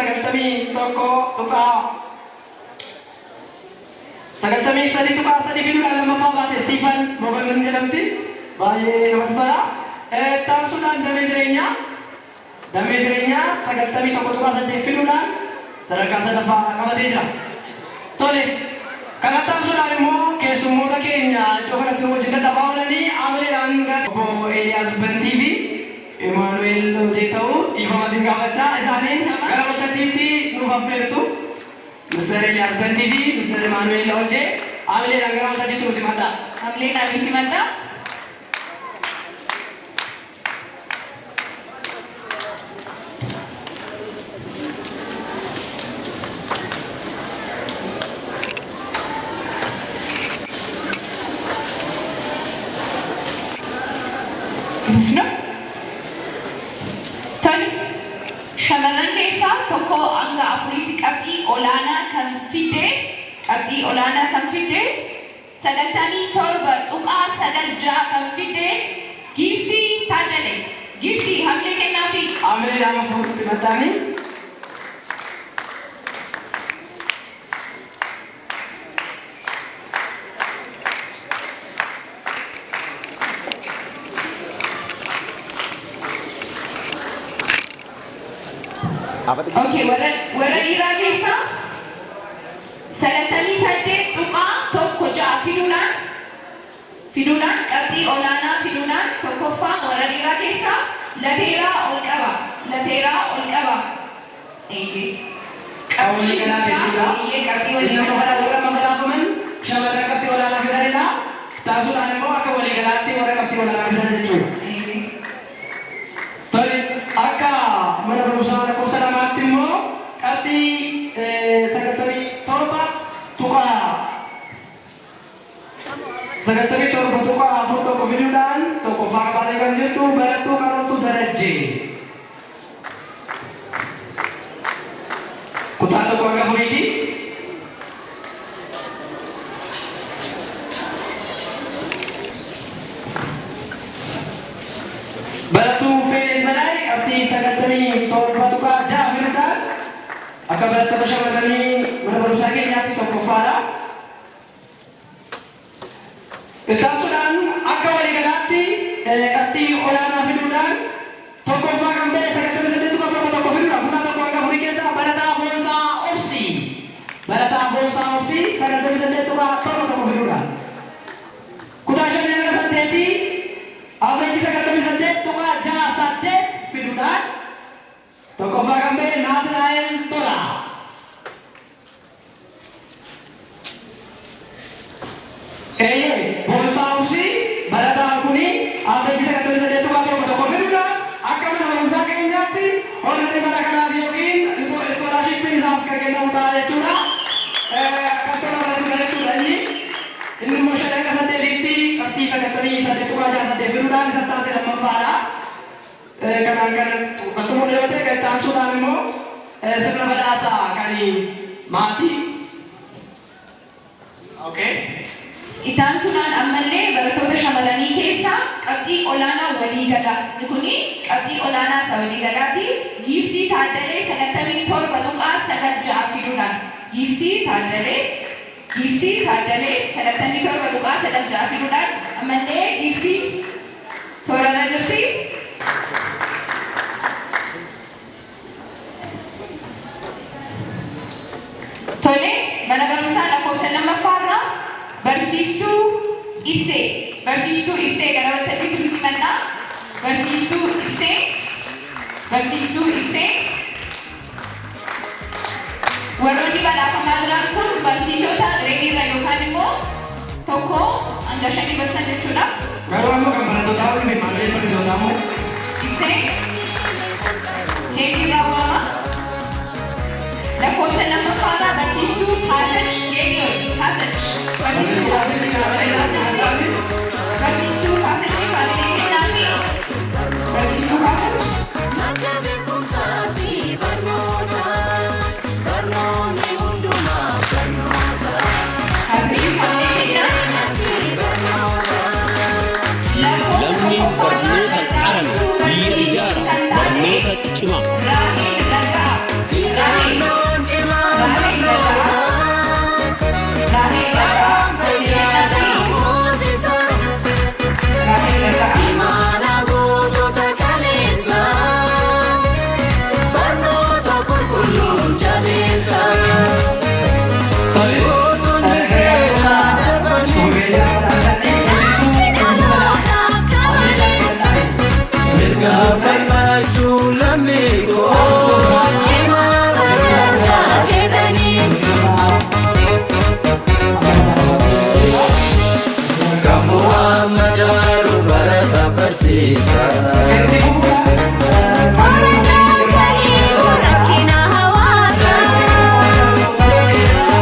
93 fiduudhaan lammaffaa baate Siifan Mogammin jedhamti. Baay'ee namatti tola. Taasisuudhaan damee jireenyaa 91 fiduudhaan sadarkaa sadaffaa qabatee jira. Tole, kana taasisuudhaan immoo keessummoota keenya iddoo kanatti wajjin dadhabaa oolanii Amileedhaan obbo Eeliyaas Bantii fi Imaanu'eel hojii ta'uu dhiifama isin gaafachaa isaaniin gara waltajjiitti nuuf affeertu. Mr. Eeliyaas Bantii fi Mr. Imaanu'eel hojii Amileedhaan gara waltajjiitti nuuf simadhaa. Amileedhaan nuuf simadhaa. Shamarran keessaa tokko hanga afuriitti qabxii olaanaa kan fide 97.9 kan fide Giiftii Taaddalee. Giiftii hamilee kennaafi. Amileedhaan fuudhu simadhaanii. Okay, warra dhiiraa keessaa 98.1 fiduudhaan qabxii olaanaa fiduudhaan tokkoffaa warra dhiiraa keessaa Lateeraa ol qaba. Qabxii kanaa jechuudha. Nama warra madaafaman shamarran qabxii olaanaa fidanidha. Taasisuudhaan immoo akka waliigalaatti warra qabxii olaanaa fidan jechuudha. Tole, akka mana barumsaa lakkoofsa lamaatti immoo qabxii 97.4 fiduudhaan tokkoffaa qabatee kan jirtu barattuu Qaroomtuu Darajjee. Kutaa tokko hanga afuriiti. Barattuu Feeneen Balaay qabxii 97.6 fiduudhaan akka barattoota shamarranii mana barumsaa keenyaatti tokkoffaadha. Taasisuudhaan akka waliigalaatti qabxii olaanaa fiduudhaan tokkoffaa kan ba'e 98.1 fiduudhaan kutaa tokko hanga afurii keessaa Barataa Boonsaa Obsii 98.1 fiduudhaan. Kutaa 5 hanga 8 average 98.68 fiduudhaan tokkoffaa kan ba'e Naatnaa'el Tolaa. Boonsaa Obsii barataa kuni average 98.1 fiduudhaan akka mana barumsaa keenyaatti hojii bara kanaaf yookiin iskoolaashippiin isaaf kan kennamu ta'a jechuudha. Akka tola baratu jechuudha inni immoo 5 hanga 8tti qabxii 98.68 fiduudhaan isa taasise lammaffaadha. Kanaan kan xumure yoo ta'e kan taasisuudhaan immoo sirna badhaasaa kan maatii. Okay. Itaansuudhaan ammallee barattoota shamarranii keessaa qabxii olaanaa waliigalaa. Kuni qabxii olaanaa isa waliigalaati. Giiftii Taaddalee 97.9 fiduudhaan. Giiftii Taaddalee 97.9 fiduudhaan ammallee Giiftii toorana jirti. Tole, mana barumsaa lakkoofsa lammaffaarraa Barsiistuu Ibsee gara waltajjiitti nuuf simannaa. Barsiistuu Ibsee. Warroonni badhaafamaa jiran kun barsiisota reediirra yookaan immoo tokko hanga 5% jechuudha. Garuu ammoo kan barattootaa waliin maamillee barsiisotaa moo? Ibsee reediirraa waama. Lakkoofsa lammaffaarraa barsiistuu Haasach Geediyoon. Barsiistuu Haasach Faabilee Kennaafi. Barsiistuu Haasach. barsiisa.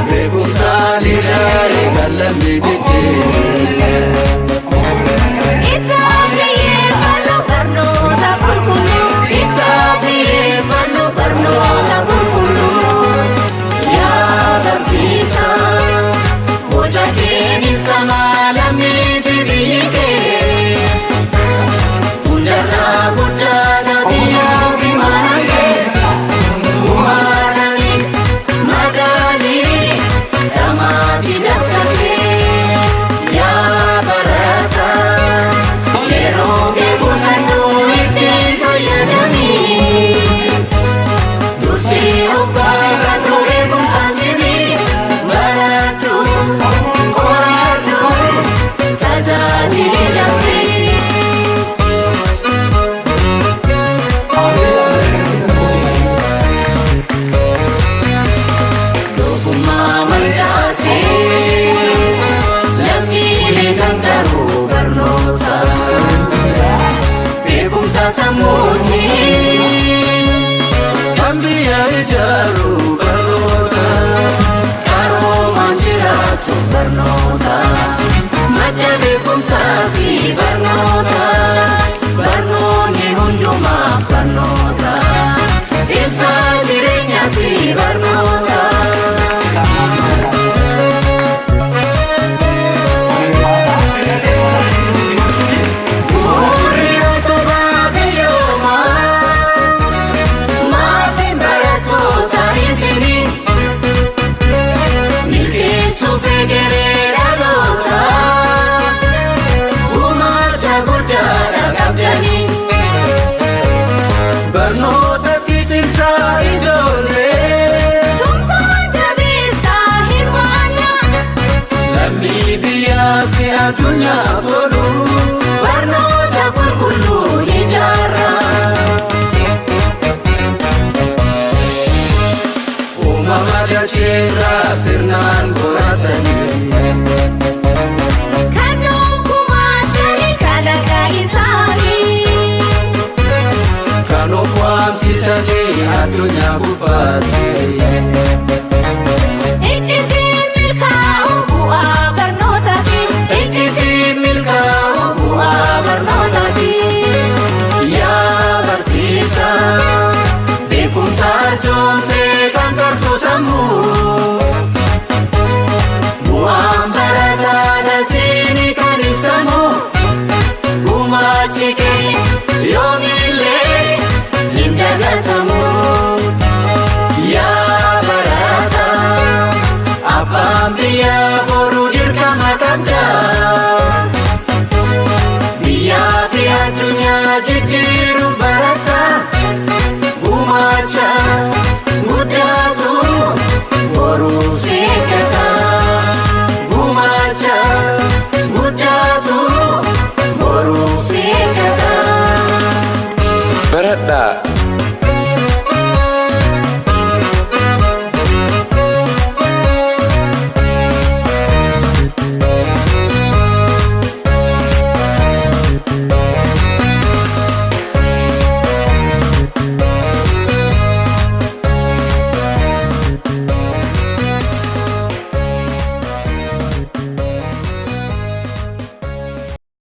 Beekumsaan ijaa'e kan lammii jijjiire. Samuti Gambia ijaru barnota Karo manjiratu barnota Madda beekumsaati barnota Barnoonni hundumaaf barnota Ibsa jireenyaati barnota Dunia tolu barnota kulkulu ijaara Uumama dachirraa sirnaan qoratanii Kan gumaachanii kalaqa isaanii Kan of waamsisanii addunyaa gubbaatti